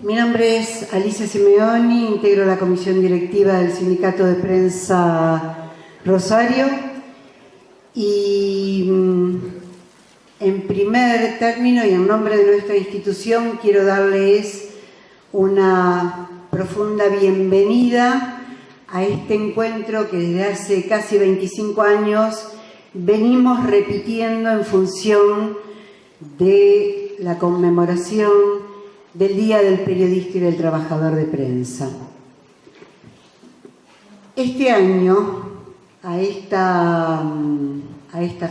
Mi nombre es Alicia Simeoni, integro la comisión directiva del Sindicato de Prensa Rosario y en primer término y en nombre de nuestra institución quiero darles una profunda bienvenida a este encuentro que desde hace casi 25 años venimos repitiendo en función de la conmemoración del Día del Periodista y del Trabajador de Prensa. Este año, a esta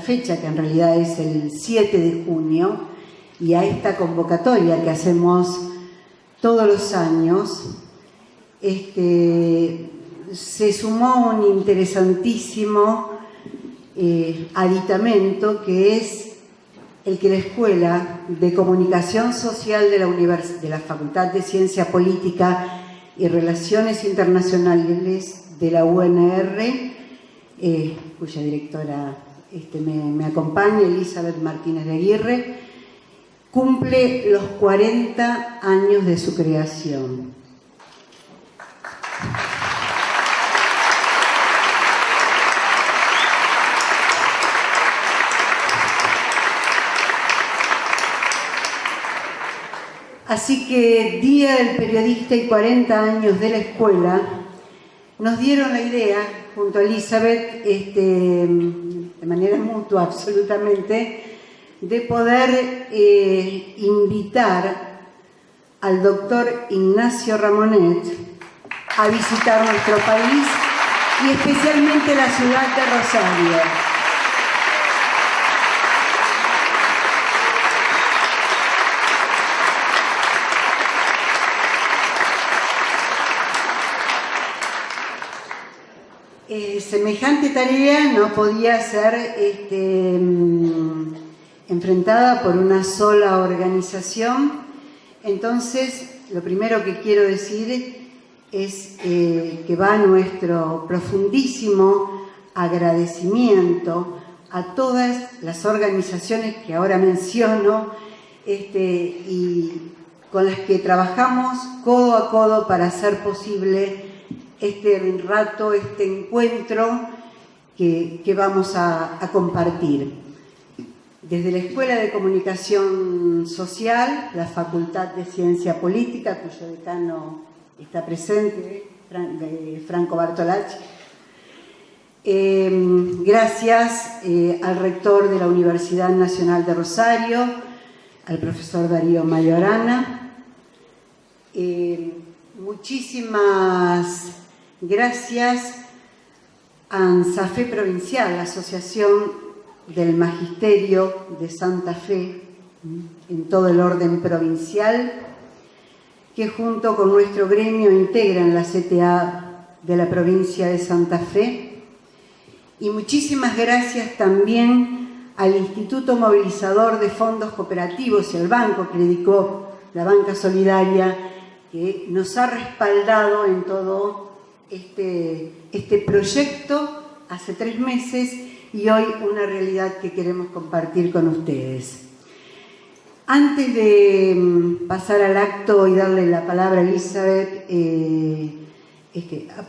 fecha, que en realidad es el 7 de junio, y a esta convocatoria que hacemos todos los años, se sumó un interesantísimo aditamento que es el que la Escuela de Comunicación Social de la Facultad de Ciencia Política y Relaciones Internacionales de la UNR, cuya directora me acompaña, Elizabeth Martínez de Aguirre, cumple los 40 años de su creación. Así que Día del Periodista y 40 años de la escuela nos dieron la idea, junto a Elizabeth, de manera mutua absolutamente, de poder invitar al doctor Ignacio Ramonet a visitar nuestro país y especialmente la ciudad de Rosario. Semejante tarea no podía ser enfrentada por una sola organización. Entonces, lo primero que quiero decir es que va nuestro profundísimo agradecimiento a todas las organizaciones que ahora menciono y con las que trabajamos codo a codo para hacer posible este rato, este encuentro que vamos a compartir. Desde la Escuela de Comunicación Social, la Facultad de Ciencia Política, cuyo decano está presente, Franco Bartolacci. Gracias al rector de la Universidad Nacional de Rosario, al profesor Darío Majorana. Muchísimas gracias a ANSAFE Provincial, la Asociación del Magisterio de Santa Fe, en todo el orden provincial, que junto con nuestro gremio integran la CTA de la provincia de Santa Fe. Y muchísimas gracias también al Instituto Movilizador de Fondos Cooperativos y al banco Credicop, la banca solidaria, que nos ha respaldado en todo este proyecto hace 3 meses y hoy una realidad que queremos compartir con ustedes. Antes de pasar al acto y darle la palabra a Elizabeth,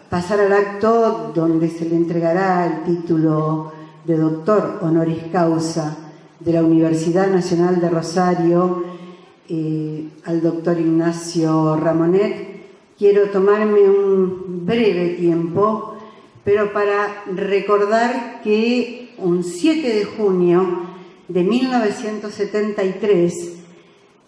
pasar al acto donde se le entregará el título de doctor honoris causa de la Universidad Nacional de Rosario al doctor Ignacio Ramonet, quiero tomarme un breve tiempo, pero para recordar que un 7 de junio de 1973,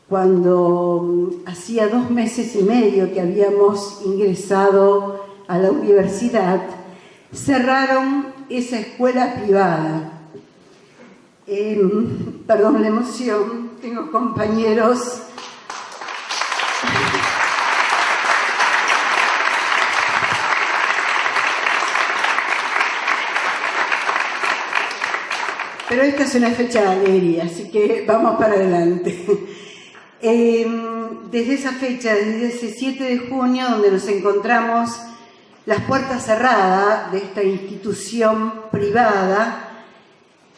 cuando hacía 2 meses y medio que habíamos ingresado a la universidad, cerraron esa escuela privada. Perdón la emoción, tengo compañeros. Pero esta es una fecha de alegría, así que vamos para adelante. Desde esa fecha, desde ese 7 de junio, donde nos encontramos las puertas cerradas de esta institución privada,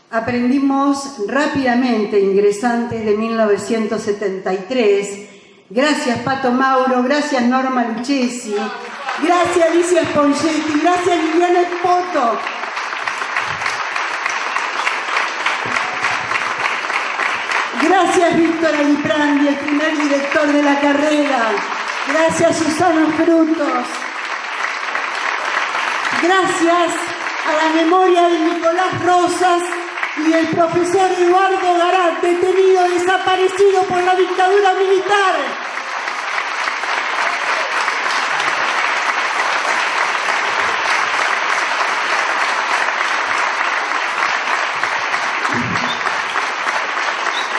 aprendimos rápidamente, ingresantes de 1973, Gracias Pato Mauro, gracias Norma Lucchesi, gracias Alicia Spongetti, gracias Liliana Espoto. Gracias Víctor Aliprandi, el primer director de la carrera. Gracias Susana Frutos. Gracias a la memoria de Nicolás Rosas y del profesor Eduardo Garat, detenido desaparecido por la dictadura militar.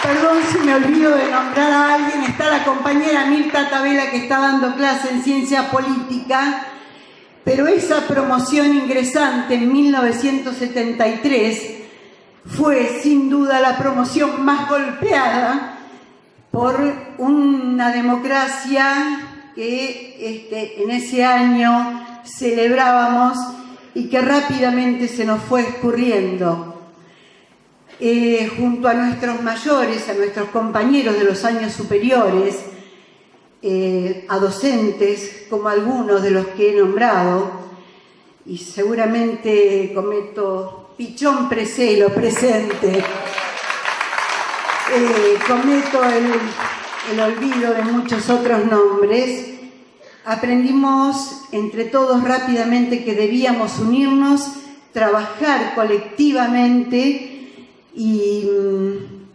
Perdón si me olvido de nombrar a alguien. Está la compañera Mirta Tabela, que está dando clase en ciencia política, pero esa promoción ingresante en 1973 fue sin duda la promoción más golpeada por una democracia que en ese año celebrábamos y que rápidamente se nos fue escurriendo. Junto a nuestros mayores, a nuestros compañeros de los años superiores, a docentes como algunos de los que he nombrado, y seguramente cometo Pichón Preselo presente, cometo el olvido de muchos otros nombres, aprendimos entre todos rápidamente que debíamos unirnos, trabajar colectivamente, y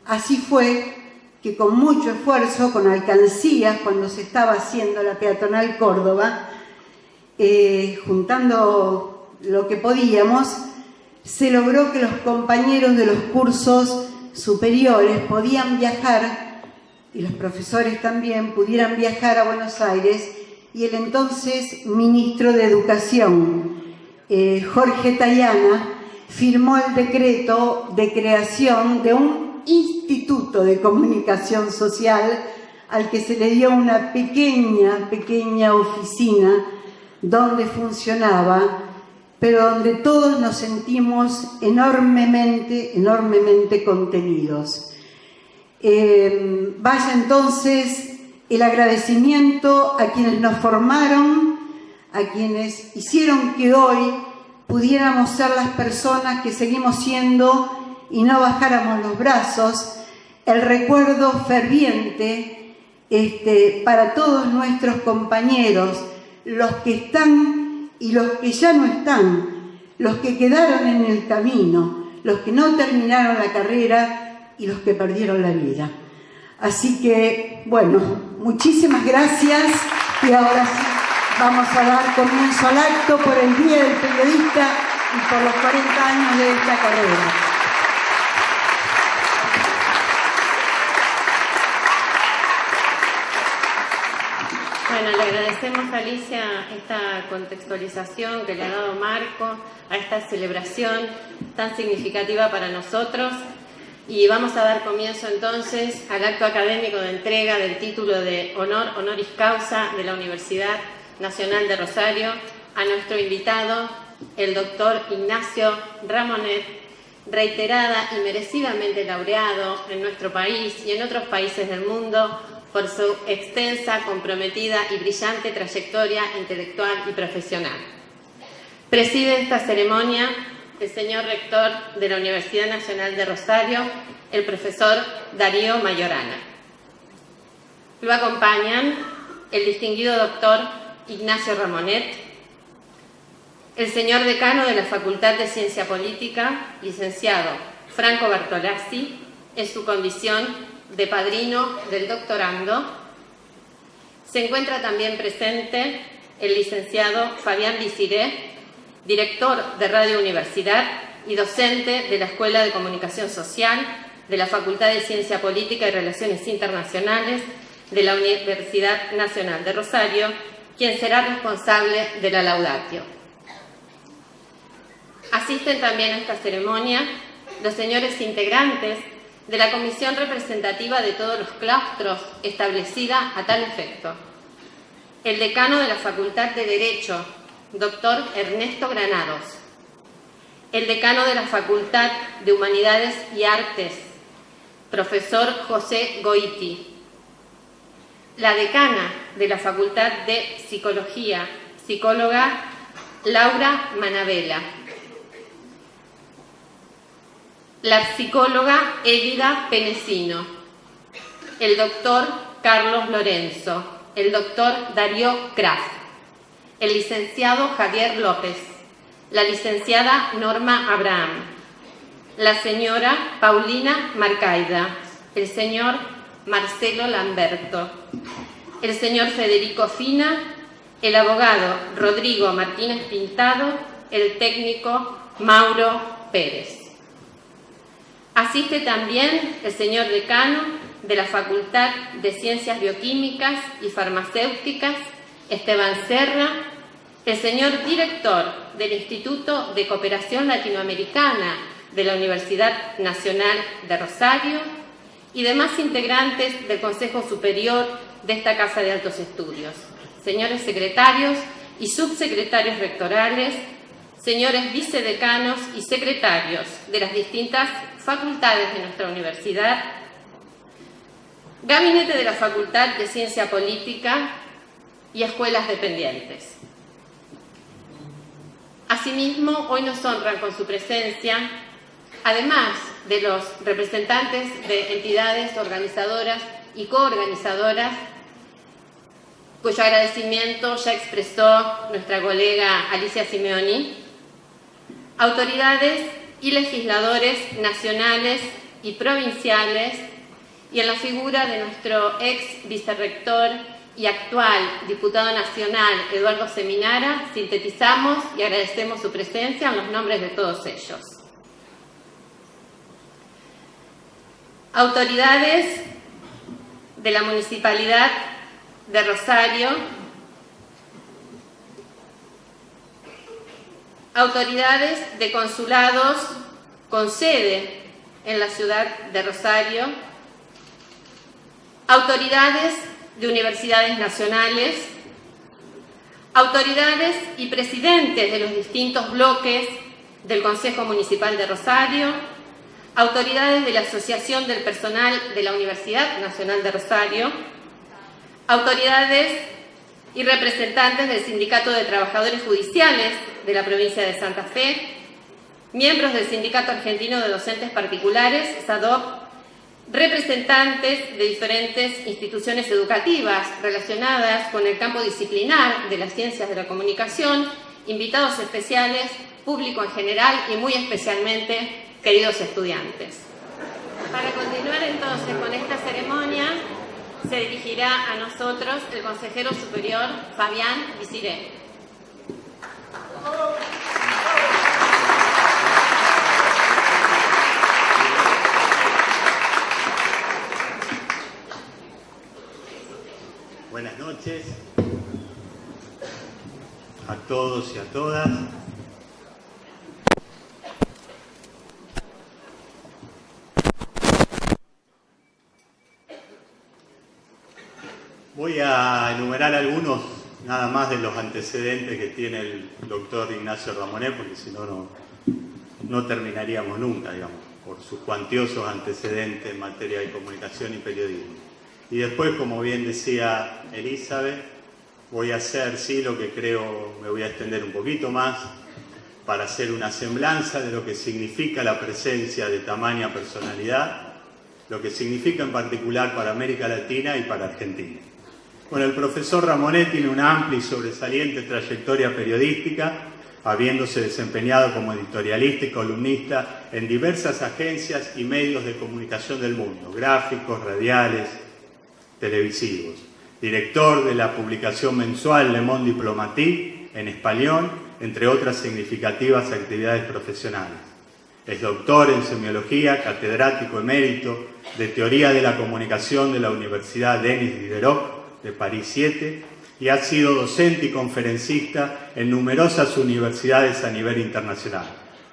así fue que con mucho esfuerzo, con alcancías, cuando se estaba haciendo la peatonal Córdoba, juntando lo que podíamos, se logró que los compañeros de los cursos superiores podían viajar, y los profesores también pudieran viajar a Buenos Aires, y el entonces ministro de Educación, Jorge Tayana, firmó el decreto de creación de un instituto de comunicación social al que se le dio una pequeña oficina donde funcionaba, pero donde todos nos sentimos enormemente contenidos. Vaya entonces el agradecimiento a quienes nos formaron, a quienes hicieron que hoy pudiéramos ser las personas que seguimos siendo y no bajáramos los brazos. El recuerdo ferviente para todos nuestros compañeros, los que están y los que ya no están, los que quedaron en el camino, los que no terminaron la carrera y los que perdieron la vida. Así que, bueno, muchísimas gracias, y ahora sí vamos a dar comienzo al acto por el Día del Periodista y por los 40 años de esta carrera. Bueno, le agradecemos a Alicia esta contextualización que le ha dado marco a esta celebración tan significativa para nosotros, y vamos a dar comienzo entonces al acto académico de entrega del título de honor honoris causa de la Universidad Nacional de Rosario a nuestro invitado, el doctor Ignacio Ramonet, reiterada y merecidamente laureado en nuestro país y en otros países del mundo por su extensa, comprometida y brillante trayectoria intelectual y profesional. Preside esta ceremonia el señor rector de la Universidad Nacional de Rosario, el profesor Darío Mayorana. Lo acompañan el distinguido doctor Ignacio Ramonet, el señor decano de la Facultad de Ciencia Política, licenciado Franco Bertolazzi, en su condición de padrino del doctorando. Se encuentra también presente el licenciado Fabián Lisiré, director de Radio Universidad y docente de la Escuela de Comunicación Social de la Facultad de Ciencia Política y Relaciones Internacionales de la Universidad Nacional de Rosario, quien será responsable de la laudatio. Asisten también a esta ceremonia los señores integrantes de la Comisión Representativa de todos los claustros establecida a tal efecto. El decano de la Facultad de Derecho, doctor Ernesto Granados. El decano de la Facultad de Humanidades y Artes, profesor José Goiti. la decana de la Facultad de Psicología, psicóloga Laura Manabela, la psicóloga Élida Penecino, el doctor Carlos Lorenzo, el doctor Darío Kraft, el licenciado Javier López, la licenciada Norma Abraham, la señora Paulina Marcaida, el señor Marcelo Lamberto, el señor Federico Fina, el abogado Rodrigo Martínez Pintado, el técnico Mauro Pérez. Asiste también el señor decano de la Facultad de Ciencias Bioquímicas y Farmacéuticas, Esteban Serra, el señor director del Instituto de Cooperación Latinoamericana de la Universidad Nacional de Rosario y demás integrantes del Consejo Superior de esta Casa de Altos Estudios, señores secretarios y subsecretarios rectorales, señores vicedecanos y secretarios de las distintas facultades de nuestra universidad, gabinete de la Facultad de Ciencia Política y escuelas dependientes. Asimismo, hoy nos honran con su presencia, además de los representantes de entidades organizadoras y coorganizadoras, cuyo agradecimiento ya expresó nuestra colega Alicia Simeoni, autoridades y legisladores nacionales y provinciales, y en la figura de nuestro ex vicerrector y actual diputado nacional, Eduardo Seminara, sintetizamos y agradecemos su presencia en los nombres de todos ellos. Autoridades de la Municipalidad de Rosario, autoridades de consulados con sede en la ciudad de Rosario, autoridades de universidades nacionales, autoridades y presidentes de los distintos bloques del Consejo Municipal de Rosario, autoridades de la Asociación del Personal de la Universidad Nacional de Rosario, autoridades y representantes del Sindicato de Trabajadores Judiciales de la provincia de Santa Fe, miembros del Sindicato Argentino de Docentes Particulares, SADOP, representantes de diferentes instituciones educativas relacionadas con el campo disciplinar de las ciencias de la comunicación, invitados especiales, público en general y muy especialmente queridos estudiantes. Para continuar entonces con esta ceremonia, se dirigirá a nosotros el consejero superior Fabián Visiré. Buenas noches a todos y a todas. Voy a enumerar algunos nada más de los antecedentes que tiene el doctor Ignacio Ramonet, porque si no, no terminaríamos nunca, digamos, por sus cuantiosos antecedentes en materia de comunicación y periodismo. Y después, como bien decía Elizabeth, voy a hacer, sí, lo que creo, me voy a extender un poquito más para hacer una semblanza de lo que significa la presencia de tamaña personalidad, lo que significa en particular para América Latina y para Argentina. Bueno, el profesor Ramonet tiene una amplia y sobresaliente trayectoria periodística, habiéndose desempeñado como editorialista y columnista en diversas agencias y medios de comunicación del mundo, gráficos, radiales, televisivos. Director de la publicación mensual Le Monde Diplomatique en español, entre otras significativas actividades profesionales. Es doctor en semiología, catedrático emérito de Teoría de la Comunicación de la Universidad Denis Diderot de París 7 y ha sido docente y conferencista en numerosas universidades a nivel internacional,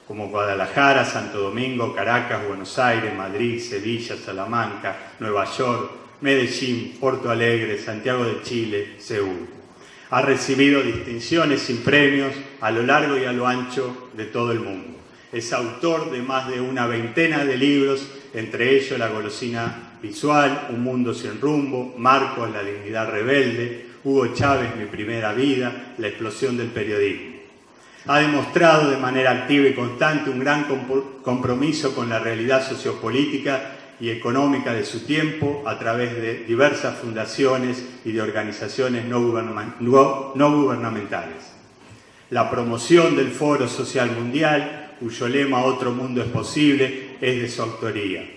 como Guadalajara, Santo Domingo, Caracas, Buenos Aires, Madrid, Sevilla, Salamanca, Nueva York, Medellín, Porto Alegre, Santiago de Chile, Seúl. Ha recibido distinciones y premios a lo largo y a lo ancho de todo el mundo. Es autor de más de una veintena de libros, entre ellos La golosina visual, Un mundo sin rumbo, Marcos, La dignidad rebelde, Hugo Chávez, Mi primera vida, La explosión del periodismo. Ha demostrado de manera activa y constante un gran compromiso con la realidad sociopolítica y económica de su tiempo a través de diversas fundaciones y de organizaciones no gubernamentales. La promoción del Foro Social Mundial, cuyo lema Otro mundo es posible, es de su autoría.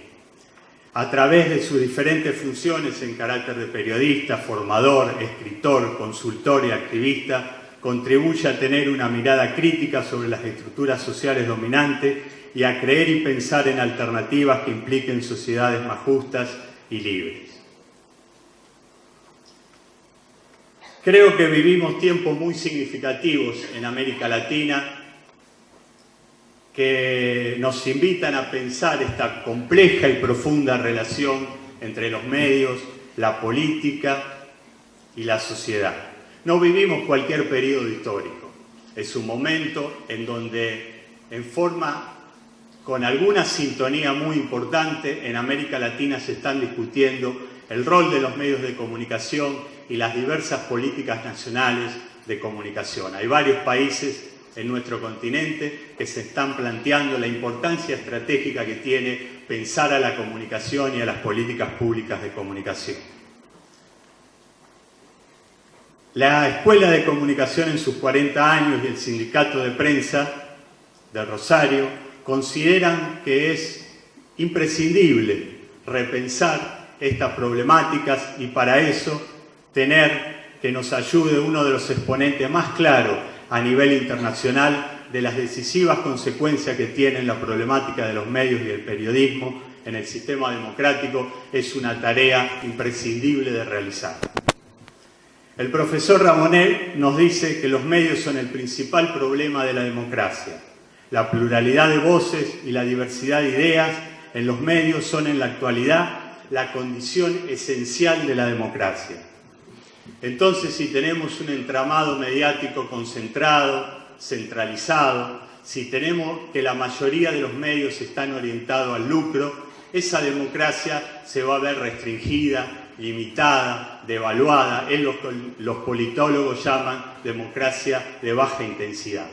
A través de sus diferentes funciones en carácter de periodista, formador, escritor, consultor y activista, contribuye a tener una mirada crítica sobre las estructuras sociales dominantes y a creer y pensar en alternativas que impliquen sociedades más justas y libres. Creo que vivimos tiempos muy significativos en América Latina que nos invitan a pensar esta compleja y profunda relación entre los medios, la política y la sociedad. No vivimos cualquier periodo histórico. Es un momento en donde, con alguna sintonía muy importante, en América Latina se están discutiendo el rol de los medios de comunicación y las diversas políticas nacionales de comunicación. Hay varios países en nuestro continente que se están planteando la importancia estratégica que tiene pensar a la comunicación y a las políticas públicas de comunicación. La Escuela de Comunicación en sus 40 años y el Sindicato de Prensa de Rosario consideran que es imprescindible repensar estas problemáticas y para eso tener que nos ayude uno de los exponentes más claros a nivel internacional de las decisivas consecuencias que tienen la problemática de los medios y el periodismo en el sistema democrático. Es una tarea imprescindible de realizar. El profesor Ramonet nos dice que los medios son el principal problema de la democracia. La pluralidad de voces y la diversidad de ideas en los medios son en la actualidad la condición esencial de la democracia. Entonces, si tenemos un entramado mediático concentrado, centralizado, si tenemos que la mayoría de los medios están orientados al lucro, esa democracia se va a ver restringida, limitada, devaluada, es lo que los politólogos llaman democracia de baja intensidad.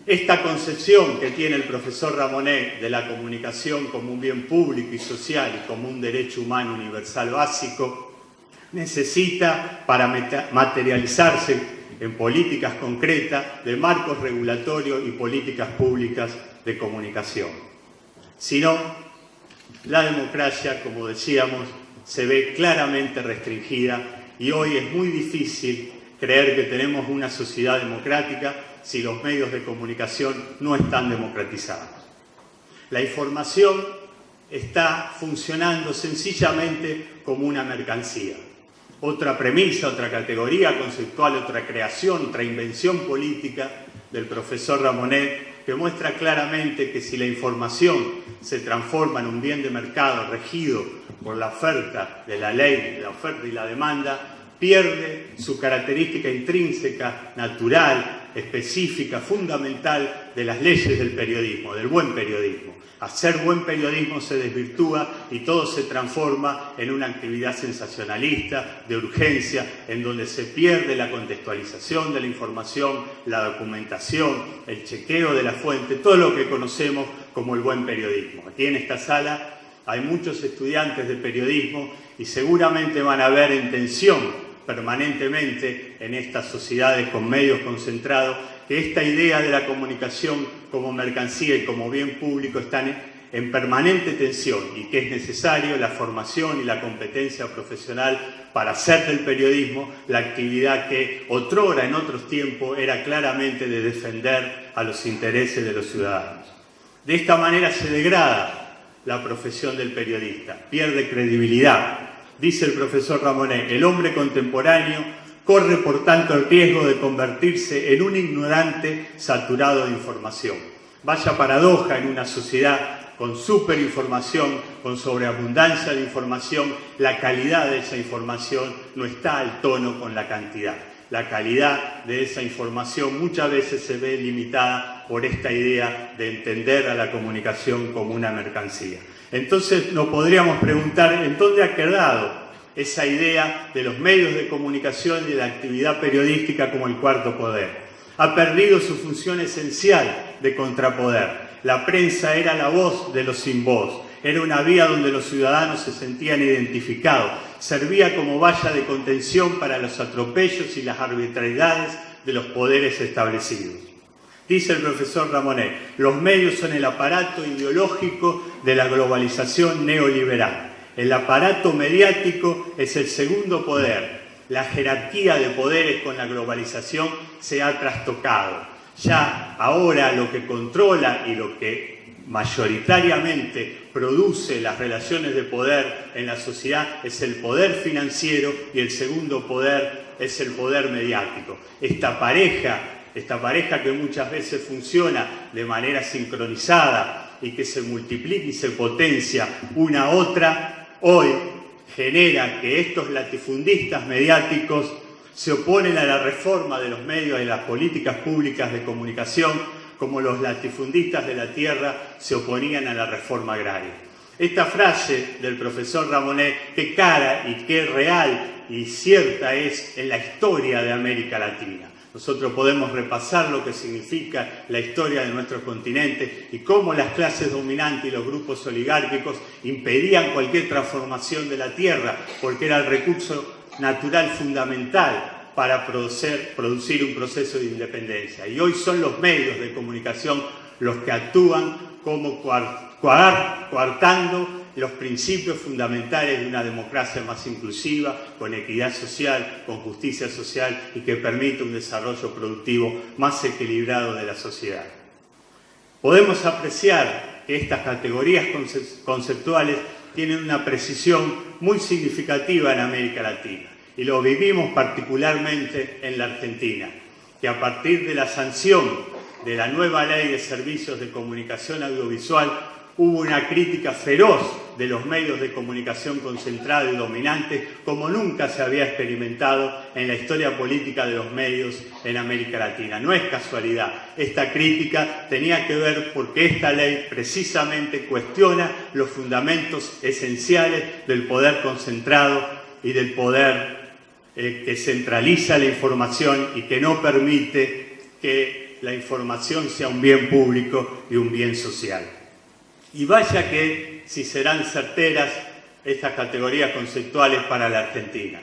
Esta concepción que tiene el profesor Ramonet de la comunicación como un bien público y social y como un derecho humano universal básico necesita, para materializarse en políticas concretas, de marcos regulatorios y políticas públicas de comunicación. Si no, la democracia, como decíamos, se ve claramente restringida y hoy es muy difícil creer que tenemos una sociedad democrática si los medios de comunicación no están democratizados. La información está funcionando sencillamente como una mercancía. Otra premisa, otra categoría conceptual, otra creación, otra invención política del profesor Ramonet que muestra claramente que si la información se transforma en un bien de mercado regido por la oferta de la ley, la oferta y la demanda, pierde su característica intrínseca, natural, específica, fundamental de las leyes del periodismo, del buen periodismo. Hacer buen periodismo se desvirtúa y todo se transforma en una actividad sensacionalista, de urgencia, en donde se pierde la contextualización de la información, la documentación, el chequeo de la fuente, todo lo que conocemos como el buen periodismo. Aquí en esta sala hay muchos estudiantes de periodismo y seguramente van a ver en tensión permanentemente en estas sociedades con medios concentrados que esta idea de la comunicación como mercancía y como bien público están en permanente tensión y que es necesario la formación y la competencia profesional para hacer del periodismo la actividad que otrora en otros tiempos era claramente de defender a los intereses de los ciudadanos. De esta manera se degrada la profesión del periodista, pierde credibilidad. Dice el profesor Ramonet, el hombre contemporáneo corre por tanto el riesgo de convertirse en un ignorante saturado de información. Vaya paradoja en una sociedad con superinformación, con sobreabundancia de información, la calidad de esa información no está al tono con la cantidad. La calidad de esa información muchas veces se ve limitada por esta idea de entender a la comunicación como una mercancía. Entonces nos podríamos preguntar en dónde ha quedado esa idea de los medios de comunicación y de la actividad periodística como el cuarto poder. Ha perdido su función esencial de contrapoder. La prensa era la voz de los sin voz, era una vía donde los ciudadanos se sentían identificados, servía como valla de contención para los atropellos y las arbitrariedades de los poderes establecidos. Dice el profesor Ramonet, los medios son el aparato ideológico de la globalización neoliberal. El aparato mediático es el segundo poder. La jerarquía de poderes con la globalización se ha trastocado. Ya ahora lo que controla y lo que mayoritariamente produce las relaciones de poder en la sociedad es el poder financiero y el segundo poder es el poder mediático. Esta pareja que muchas veces funciona de manera sincronizada y que se multiplica y se potencia una a otra, hoy genera que estos latifundistas mediáticos se oponen a la reforma de los medios y las políticas públicas de comunicación, como los latifundistas de la tierra se oponían a la reforma agraria. Esta frase del profesor Ramonet, qué cara y qué real y cierta es en la historia de América Latina. Nosotros podemos repasar lo que significa la historia de nuestro continente y cómo las clases dominantes y los grupos oligárquicos impedían cualquier transformación de la tierra, porque era el recurso natural fundamental para producir un proceso de independencia. Y hoy son los medios de comunicación los que actúan como coartando los principios fundamentales de una democracia más inclusiva, con equidad social, con justicia social y que permite un desarrollo productivo más equilibrado de la sociedad. Podemos apreciar que estas categorías conceptuales tienen una precisión muy significativa en América Latina y lo vivimos particularmente en la Argentina, que a partir de la sanción de la nueva Ley de Servicios de Comunicación Audiovisual hubo una crítica feroz de los medios de comunicación concentrados y dominantes como nunca se había experimentado en la historia política de los medios en América Latina. No es casualidad, esta crítica tenía que ver porque esta ley precisamente cuestiona los fundamentos esenciales del poder concentrado y del poder que centraliza la información y que no permite que la información sea un bien público y un bien social. Y vaya que si serán certeras estas categorías conceptuales para la Argentina.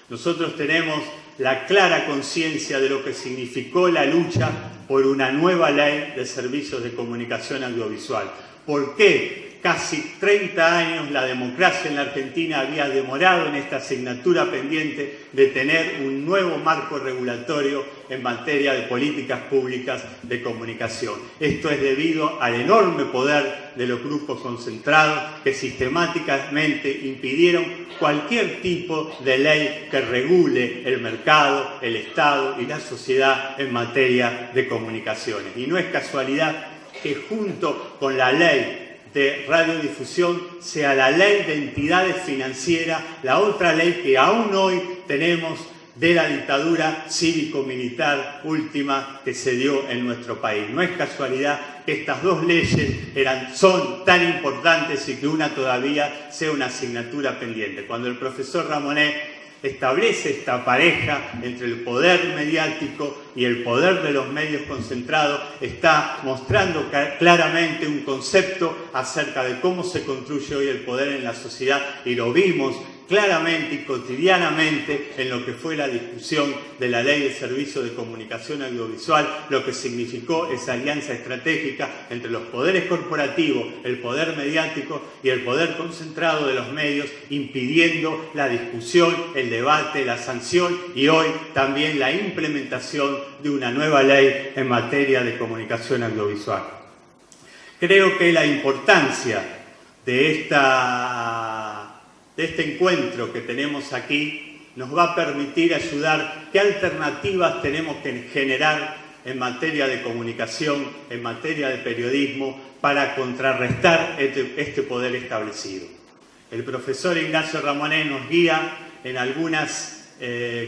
Nosotros tenemos la clara conciencia de lo que significó la lucha por una nueva ley de servicios de comunicación audiovisual. ¿Por qué casi 30 años la democracia en la Argentina había demorado en esta asignatura pendiente de tener un nuevo marco regulatorio en materia de políticas públicas de comunicación? Esto es debido al enorme poder de los grupos concentrados que sistemáticamente impidieron cualquier tipo de ley que regule el mercado, el Estado y la sociedad en materia de comunicaciones. Y no es casualidad que junto con la ley de radiodifusión sea la ley de entidades financieras, la otra ley que aún hoy tenemos de la dictadura cívico-militar última que se dio en nuestro país. No es casualidad que estas dos leyes son tan importantes y que una todavía sea una asignatura pendiente. Cuando el profesor Ramonet establece esta pareja entre el poder mediático y el poder de los medios concentrados, está mostrando claramente un concepto acerca de cómo se construye hoy el poder en la sociedad, y lo vimos claramente y cotidianamente en lo que fue la discusión de la Ley de Servicios de Comunicación Audiovisual, lo que significó esa alianza estratégica entre los poderes corporativos, el poder mediático y el poder concentrado de los medios, impidiendo la discusión, el debate, la sanción y hoy también la implementación de una nueva ley en materia de comunicación audiovisual. Creo que la importancia de este encuentro que tenemos aquí nos va a permitir ayudar qué alternativas tenemos que generar en materia de comunicación, en materia de periodismo, para contrarrestar este poder establecido. El profesor Ignacio Ramonet nos guía en algunos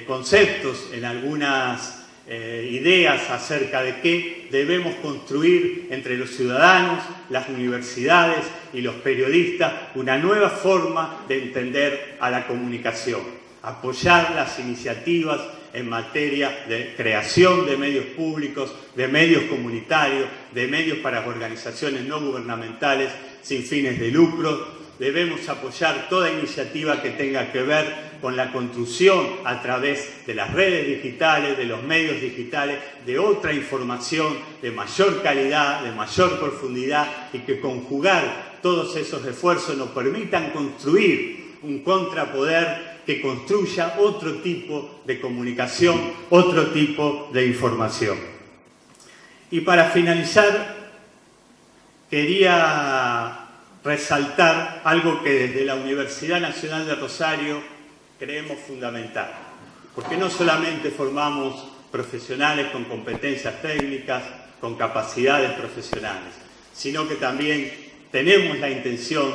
conceptos, en algunas ideas acerca de qué debemos construir entre los ciudadanos, las universidades y los periodistas una nueva forma de entender a la comunicación, apoyar las iniciativas en materia de creación de medios públicos, de medios comunitarios, de medios para organizaciones no gubernamentales sin fines de lucro. Debemos apoyar toda iniciativa que tenga que ver con la construcción a través de las redes digitales, de los medios digitales, de otra información de mayor calidad, de mayor profundidad, y que conjugar todos esos esfuerzos nos permitan construir un contrapoder que construya otro tipo de comunicación, otro tipo de información. Y para finalizar, quería resaltar algo que desde la Universidad Nacional de Rosario creemos fundamental, porque no solamente formamos profesionales con competencias técnicas, con capacidades profesionales, sino que también tenemos la intención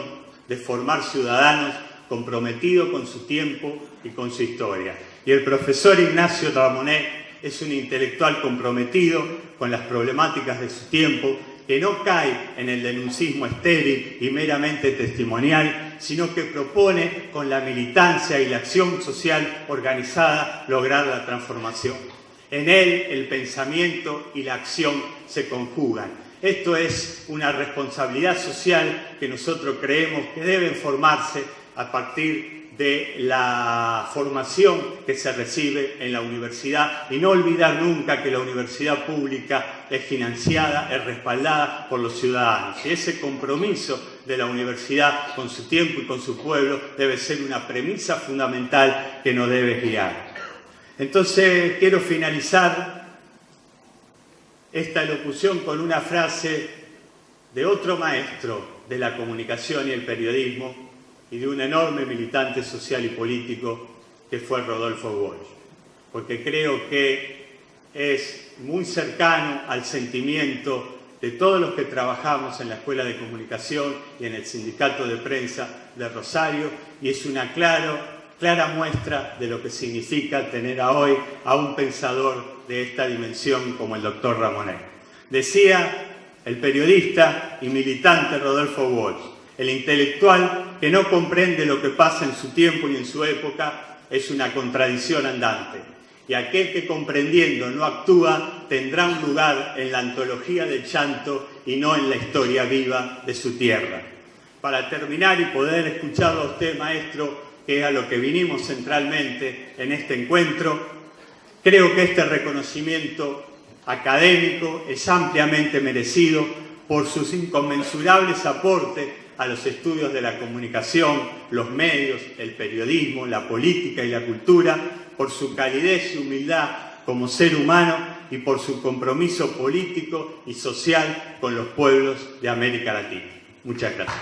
de formar ciudadanos comprometidos con su tiempo y con su historia. Y el profesor Ignacio Ramonet es un intelectual comprometido con las problemáticas de su tiempo, que no cae en el denuncismo estéril y meramente testimonial, sino que propone con la militancia y la acción social organizada lograr la transformación. En él el pensamiento y la acción se conjugan. Esto es una responsabilidad social que nosotros creemos que debe formarse a partir de la formación que se recibe en la universidad, y no olvidar nunca que la universidad pública es financiada, es respaldada por los ciudadanos, y ese compromiso de la universidad con su tiempo y con su pueblo debe ser una premisa fundamental que nos debe guiar. Entonces quiero finalizar esta locución con una frase de otro maestro de la comunicación y el periodismo, y de un enorme militante social y político que fue Rodolfo Walsh, porque creo que es muy cercano al sentimiento de todos los que trabajamos en la Escuela de Comunicación y en el Sindicato de Prensa de Rosario, y es una clara muestra de lo que significa tener hoy a un pensador de esta dimensión como el doctor Ramonet. Decía el periodista y militante Rodolfo Walsh: el intelectual que no comprende lo que pasa en su tiempo y en su época es una contradicción andante, y aquel que comprendiendo no actúa tendrá un lugar en la antología del llanto y no en la historia viva de su tierra. Para terminar y poder escucharlo a usted, maestro, que es a lo que vinimos centralmente en este encuentro, creo que este reconocimiento académico es ampliamente merecido por sus inconmensurables aportes a los estudios de la comunicación, los medios, el periodismo, la política y la cultura, por su calidez y humildad como ser humano y por su compromiso político y social con los pueblos de América Latina. Muchas gracias.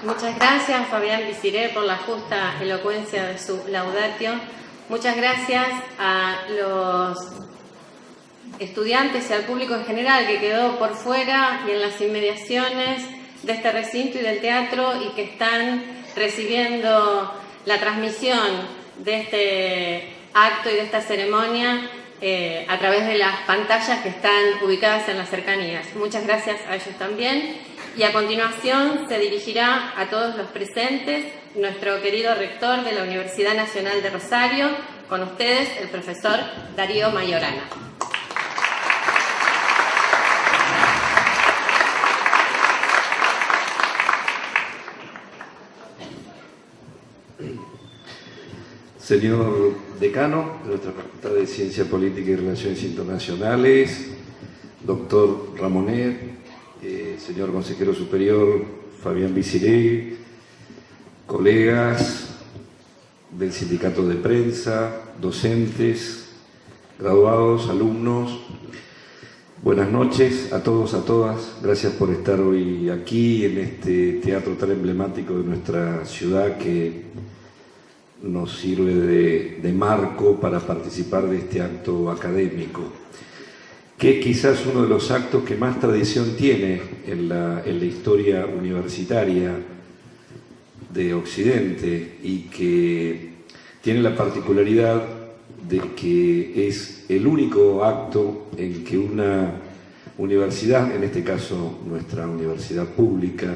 Muchas gracias, Fabián Bisiré, por la justa elocuencia de su laudatio. Muchas gracias a los estudiantes y al público en general que quedó por fuera y en las inmediaciones de este recinto y del teatro y que están recibiendo la transmisión de este acto y de esta ceremonia a través de las pantallas que están ubicadas en las cercanías. Muchas gracias a ellos también. Y a continuación se dirigirá a todos los presentes nuestro querido rector de la Universidad Nacional de Rosario, con ustedes el profesor Darío Mayorana. Señor decano de nuestra Facultad de Ciencia Política y Relaciones Internacionales, doctor Ramonet, señor consejero superior Fabián Bisiré, colegas del Sindicato de Prensa, docentes, graduados, alumnos, buenas noches a todos, a todas. Gracias por estar hoy aquí en este teatro tan emblemático de nuestra ciudad que nos sirve de marco para participar de este acto académico, que es quizás uno de los actos que más tradición tiene en la historia universitaria de Occidente, y que tiene la particularidad de que es el único acto en que una universidad, en este caso nuestra universidad pública,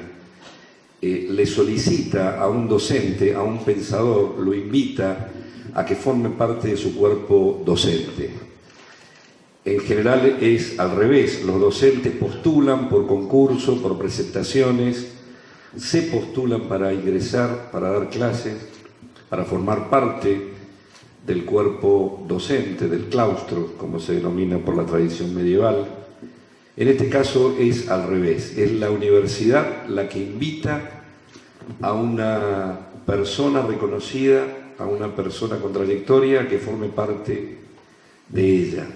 le solicita a un docente, a un pensador, lo invita a que forme parte de su cuerpo docente. En general es al revés, los docentes postulan por concurso, por presentaciones, se postulan para ingresar, para dar clases, para formar parte del cuerpo docente, del claustro, como se denomina por la tradición medieval. En este caso es al revés, es la universidad la que invita a una persona reconocida, a una persona con trayectoria, que forme parte de ella.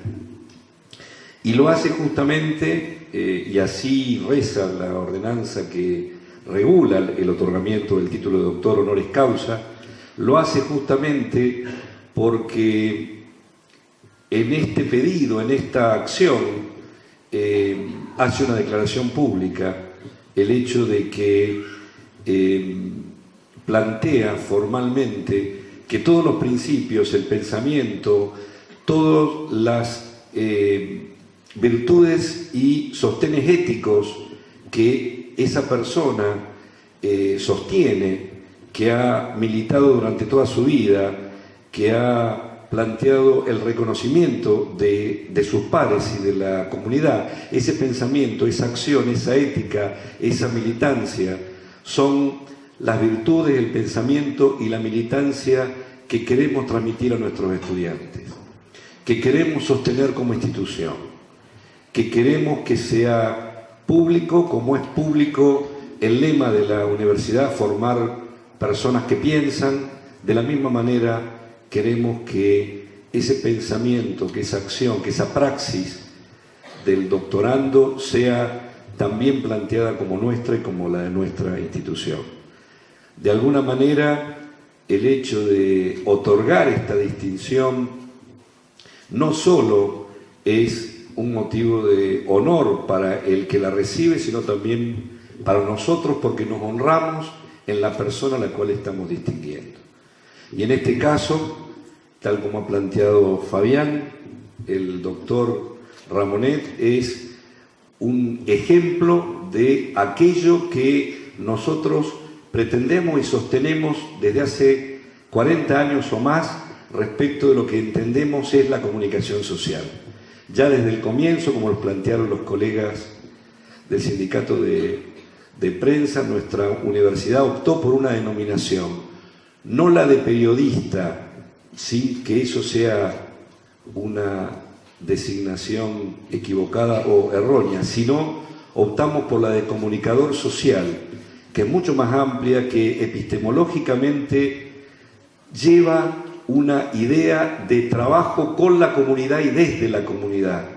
Y lo hace justamente, y así reza la ordenanza que regula el otorgamiento del título de doctor honoris causa, lo hace justamente porque en este pedido, en esta acción, hace una declaración pública el hecho de que plantea formalmente que todos los principios, el pensamiento, todas las virtudes y sostenes éticos que esa persona sostiene, que ha militado durante toda su vida, que ha planteado el reconocimiento de sus pares y de la comunidad, ese pensamiento, esa acción, esa ética, esa militancia, son las virtudes, el pensamiento y la militancia que queremos transmitir a nuestros estudiantes, que queremos sostener como institución, que queremos que sea público, como es público el lema de la universidad, formar personas que piensan. De la misma manera queremos que ese pensamiento, que esa acción, que esa praxis del doctorando sea también planteada como nuestra y como la de nuestra institución. De alguna manera, el hecho de otorgar esta distinción no solo es un motivo de honor para el que la recibe, sino también para nosotros, porque nos honramos en la persona a la cual estamos distinguiendo. Y en este caso, tal como ha planteado Fabián, el doctor Ramonet es un ejemplo de aquello que nosotros pretendemos y sostenemos desde hace 40 años o más respecto de lo que entendemos es la comunicación social. Ya desde el comienzo, como lo plantearon los colegas del sindicato de prensa, nuestra universidad optó por una denominación, no la de periodista, sin que eso sea una designación equivocada o errónea, sino optamos por la de comunicador social, que es mucho más amplia, que epistemológicamente lleva una idea de trabajo con la comunidad y desde la comunidad.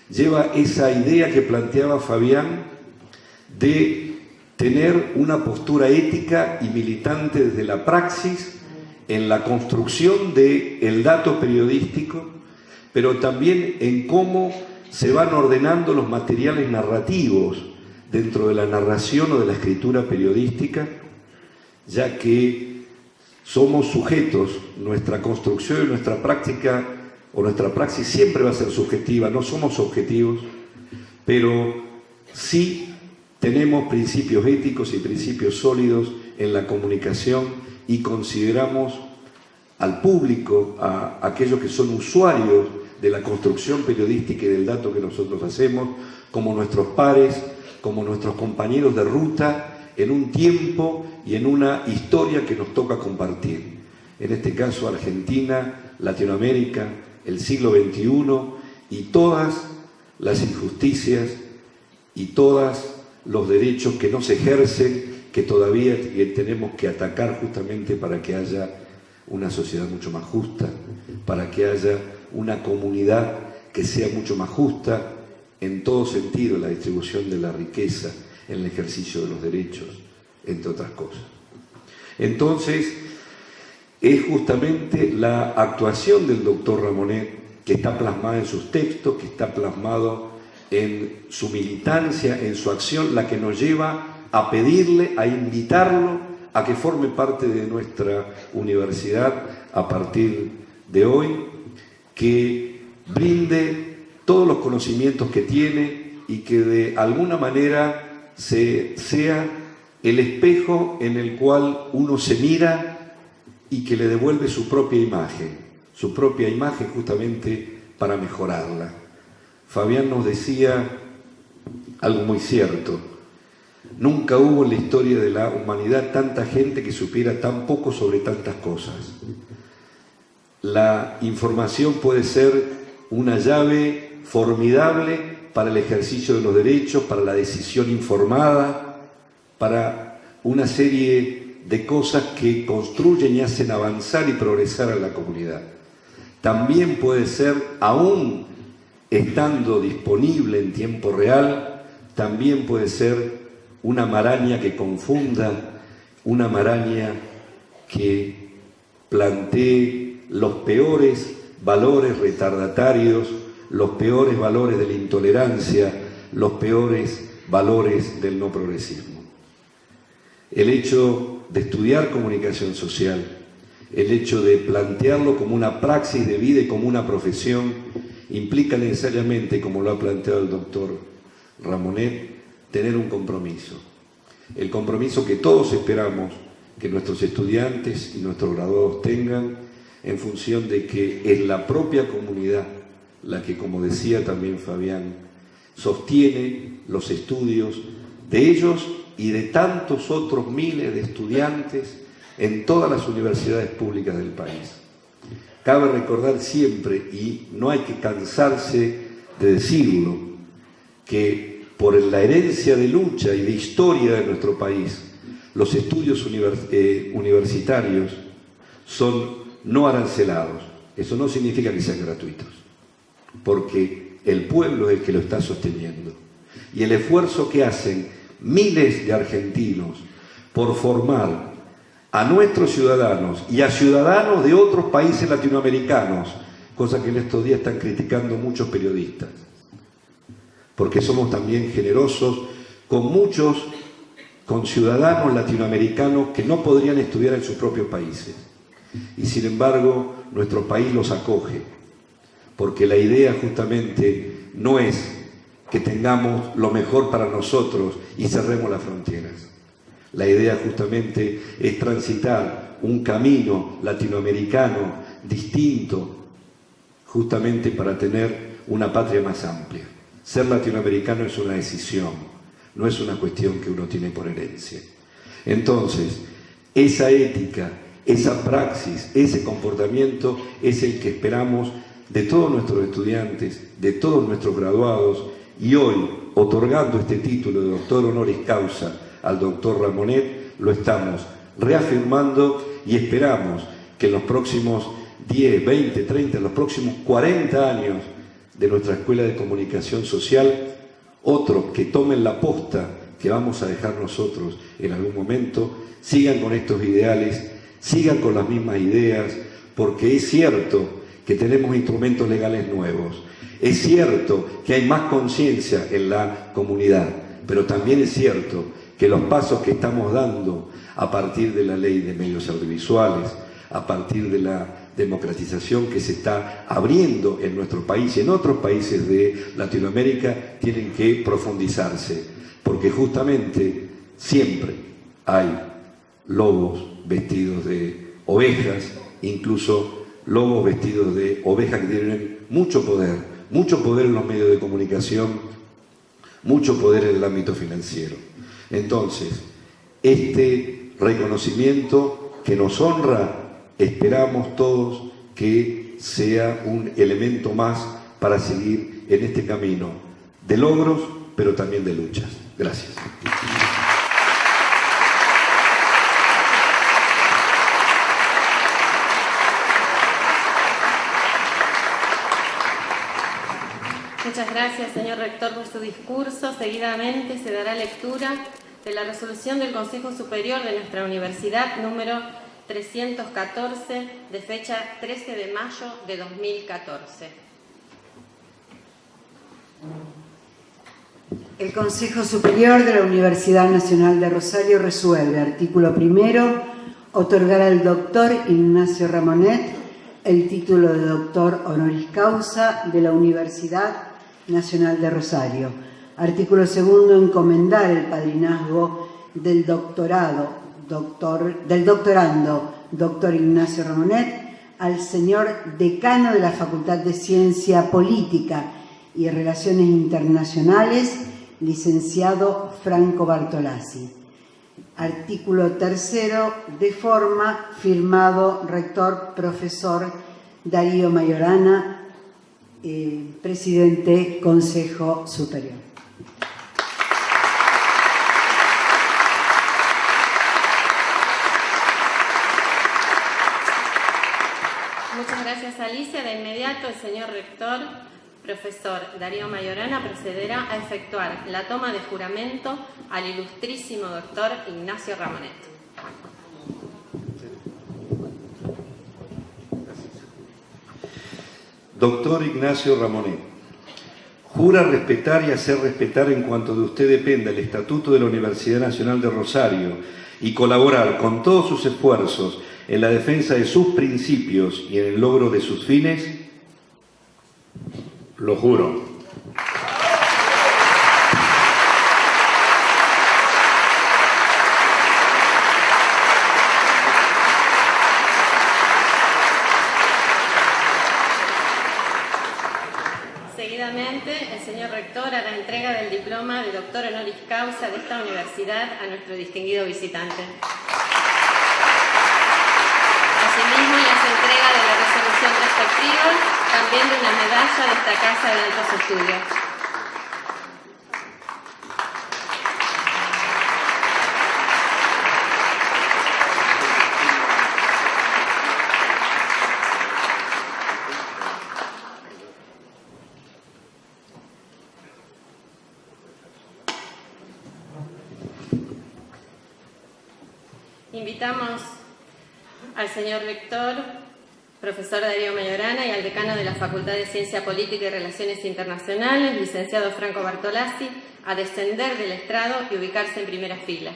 Lleva esa idea que planteaba Fabián de tener una postura ética y militante desde la praxis en la construcción del dato periodístico, pero también en cómo se van ordenando los materiales narrativos dentro de la narración o de la escritura periodística, ya que somos sujetos, nuestra construcción y nuestra práctica o nuestra praxis siempre va a ser subjetiva, no somos objetivos, pero sí tenemos principios éticos y principios sólidos en la comunicación y consideramos al público, a aquellos que son usuarios de la construcción periodística y del dato que nosotros hacemos, como nuestros pares, como nuestros compañeros de ruta, en un tiempo y en una historia que nos toca compartir. En este caso, Argentina, Latinoamérica, el siglo XXI y todas las injusticias y todos los derechos que no se ejercen, que todavía tenemos que atacar justamente para que haya una sociedad mucho más justa, para que haya una comunidad que sea mucho más justa en todo sentido, en la distribución de la riqueza, en el ejercicio de los derechos, entre otras cosas. Entonces, es justamente la actuación del doctor Ramonet, que está plasmada en sus textos, que está plasmado en su militancia, en su acción, la que nos lleva a pedirle, a invitarlo a que forme parte de nuestra universidad a partir de hoy, que brinde todos los conocimientos que tiene y que de alguna manera sea el espejo en el cual uno se mira y que le devuelve su propia imagen justamente para mejorarla. Fabián nos decía algo muy cierto: nunca hubo en la historia de la humanidad tanta gente que supiera tan poco sobre tantas cosas. La información puede ser una llave formidable para el ejercicio de los derechos, para la decisión informada, para una serie de cosas que construyen y hacen avanzar y progresar a la comunidad. También puede ser, aún estando disponible en tiempo real, también puede ser una maraña que confunda, una maraña que plantee los peores valores retardatarios, los peores valores de la intolerancia, los peores valores del no progresismo. El hecho de estudiar comunicación social, el hecho de plantearlo como una praxis de vida y como una profesión, implica necesariamente, como lo ha planteado el doctor Ramonet, tener un compromiso. El compromiso que todos esperamos que nuestros estudiantes y nuestros graduados tengan, en función de que es la propia comunidad la que, como decía también Fabián, sostiene los estudios de ellos y de tantos otros miles de estudiantes en todas las universidades públicas del país. Cabe recordar siempre, y no hay que cansarse de decirlo, que por la herencia de lucha y de historia de nuestro país, los estudios universitarios son no arancelados. Eso no significa que sean gratuitos, porque el pueblo es el que lo está sosteniendo. Y el esfuerzo que hacen miles de argentinos por formar a nuestros ciudadanos y a ciudadanos de otros países latinoamericanos, cosa que en estos días están criticando muchos periodistas, porque somos también generosos con ciudadanos latinoamericanos que no podrían estudiar en sus propios países. Y sin embargo, nuestro país los acoge, porque la idea justamente no es que tengamos lo mejor para nosotros y cerremos las fronteras. La idea justamente es transitar un camino latinoamericano distinto, justamente para tener una patria más amplia. Ser latinoamericano es una decisión, no es una cuestión que uno tiene por herencia. Entonces, esa ética, esa praxis, ese comportamiento es el que esperamos de todos nuestros estudiantes, de todos nuestros graduados, y hoy, otorgando este título de doctor honoris causa al doctor Ramonet, lo estamos reafirmando y esperamos que en los próximos 10, 20, 30, en los próximos 40 años de nuestra Escuela de Comunicación Social, otros que tomen la posta que vamos a dejar nosotros en algún momento, sigan con estos ideales, sigan con las mismas ideas, porque es cierto que tenemos instrumentos legales nuevos, es cierto que hay más conciencia en la comunidad, pero también es cierto que los pasos que estamos dando a partir de la ley de medios audiovisuales, a partir de la democratización que se está abriendo en nuestro país y en otros países de Latinoamérica, tienen que profundizarse, porque justamente siempre hay lobos vestidos de ovejas, incluso lobos vestidos de ovejas que tienen mucho poder en los medios de comunicación, mucho poder en el ámbito financiero. Entonces, este reconocimiento que nos honra, esperamos todos que sea un elemento más para seguir en este camino de logros, pero también de luchas. Gracias. Muchas gracias, señor rector, por su discurso. Seguidamente se dará lectura de la resolución del Consejo Superior de nuestra universidad número 314 de fecha 13 de mayo de 2014. El Consejo Superior de la Universidad Nacional de Rosario resuelve, artículo primero, otorgar al doctor Ignacio Ramonet el título de doctor honoris causa de la Universidad Nacional de Rosario. Artículo segundo, encomendar el padrinazgo del doctorando, doctor Ignacio Ramonet, al señor decano de la Facultad de Ciencia Política y Relaciones Internacionales, licenciado Franco Bartolazzi. Artículo tercero, de forma, firmado rector profesor Darío Mayorana, presidente Consejo Superior. Muchas gracias, Alicia. De inmediato, el señor rector, profesor Darío Mayorana, procederá a efectuar la toma de juramento al ilustrísimo doctor Ignacio Ramonet. Doctor Ignacio Ramonet, jura respetar y hacer respetar en cuanto de usted dependa el Estatuto de la Universidad Nacional de Rosario y colaborar con todos sus esfuerzos en la defensa de sus principios y en el logro de sus fines. Lo juro. Seguidamente, el señor rector hará entrega del diploma de doctor honoris causa de esta universidad a nuestro distinguido visitante. Asimismo, le hace entrega de la resolución respectiva, también de una medalla de esta Casa de Altos Estudios. Invitamos al señor rector, profesor Darío Mayorana, y al decano de la Facultad de Ciencia Política y Relaciones Internacionales, licenciado Franco Bartolazzi, a descender del estrado y ubicarse en primera fila.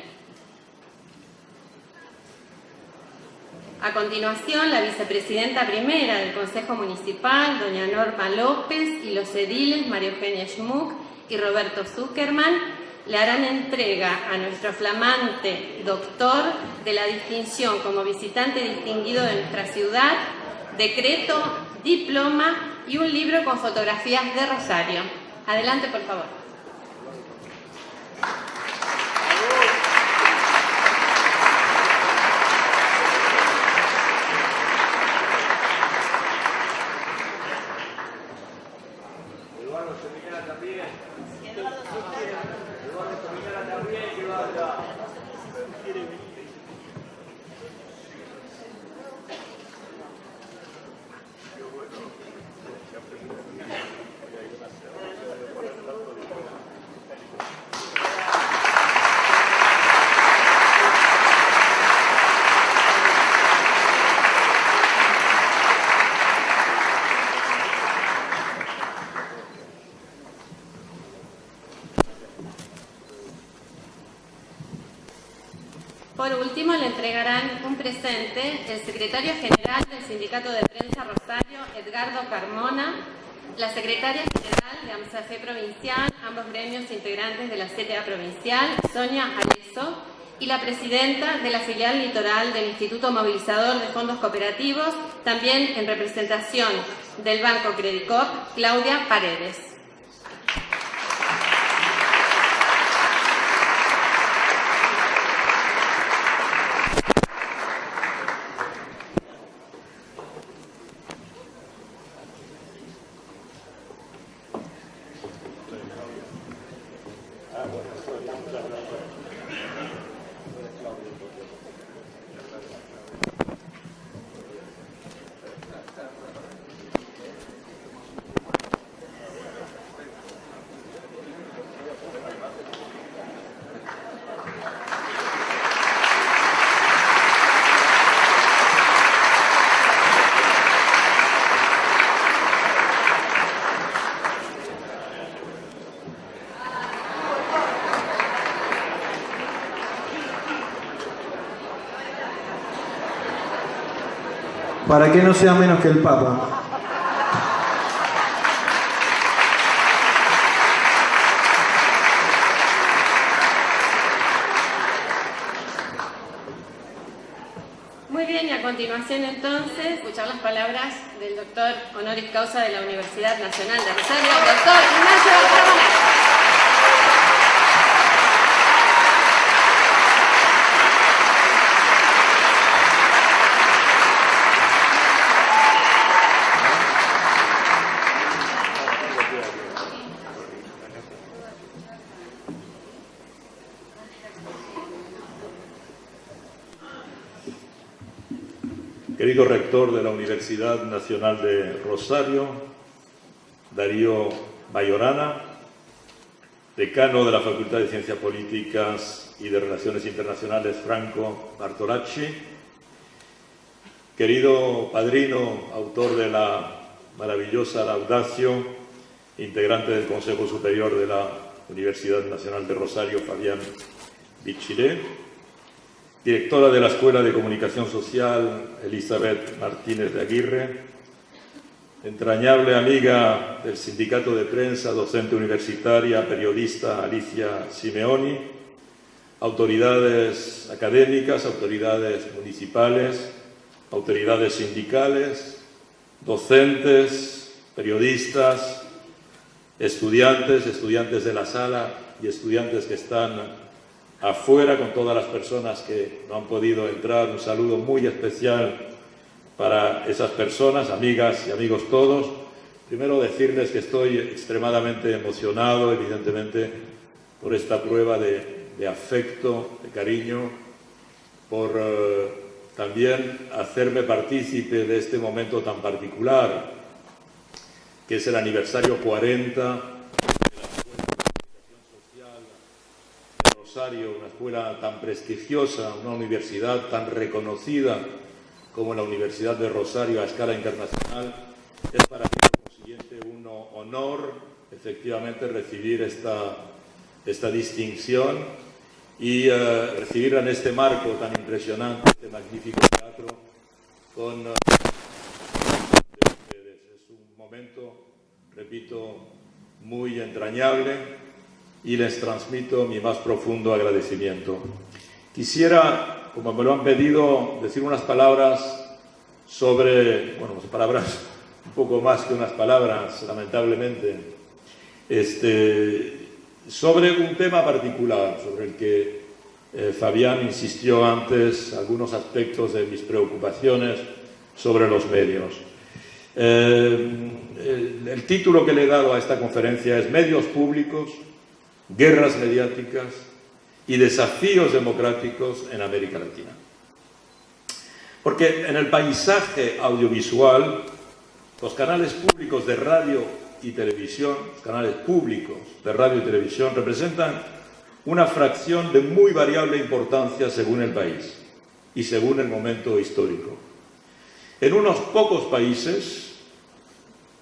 A continuación, la vicepresidenta primera del Consejo Municipal, doña Norma López, y los ediles María Eugenia Schmuck y Roberto Zuckerman le harán entrega a nuestro flamante doctor de la distinción como visitante distinguido de nuestra ciudad, decreto, diploma y un libro con fotografías de Rosario. Adelante, por favor. Por último, le entregarán un presente el secretario general del Sindicato de Prensa Rosario, Edgardo Carmona, la secretaria general de AMSAFE Provincial, ambos gremios integrantes de la CTA Provincial, Sonia Arezo, y la presidenta de la filial litoral del Instituto Movilizador de Fondos Cooperativos, también en representación del Banco Credicop, Claudia Paredes. para que no sea menos que el Papa. Muy bien, y a continuación entonces escuchar las palabras del doctor honoris causa de la Universidad Nacional de Rosario, el doctor Ignacio Ramonet. Querido rector de la Universidad Nacional de Rosario, Darío Mayorana, decano de la Facultad de Ciencias Políticas y de Relaciones Internacionales, Franco Bartolacci, querido padrino, autor de la maravillosa Laudatio, integrante del Consejo Superior de la Universidad Nacional de Rosario, Fabián Bichiré, directora de la Escuela de Comunicación Social, Elizabeth Martínez de Aguirre, entrañable amiga del Sindicato de Prensa, docente universitaria, periodista Alicia Simeoni, autoridades académicas, autoridades municipales, autoridades sindicales, docentes, periodistas, estudiantes de la sala y estudiantes que están afuera, con todas las personas que no han podido entrar. Un saludo muy especial para esas personas, amigas y amigos todos. Primero decirles que estoy extremadamente emocionado, evidentemente, por esta prueba de afecto, de cariño, por también hacerme partícipe de este momento tan particular, que es el aniversario 40 Rosario, una escuela tan prestigiosa, una universidad tan reconocida como la Universidad de Rosario a escala internacional. Es para mí, por consiguiente, un honor, efectivamente, recibir esta distinción y recibirla en este marco tan impresionante, este magnífico teatro, con ustedes. Es un momento, repito, muy entrañable, y les transmito mi más profundo agradecimiento. Quisiera, como me lo han pedido, decir unas palabras sobre, bueno, palabras un poco más que unas palabras, lamentablemente, sobre un tema particular, sobre el que Fabián insistió antes, algunos aspectos de mis preocupaciones sobre los medios. El título que le he dado a esta conferencia es Medios Públicos, Guerras mediáticas y desafíos democráticos en América Latina. Porque en el paisaje audiovisual, los canales públicos de radio y televisión, los canales públicos de radio y televisión representan una fracción de muy variable importancia según el país y según el momento histórico. En unos pocos países,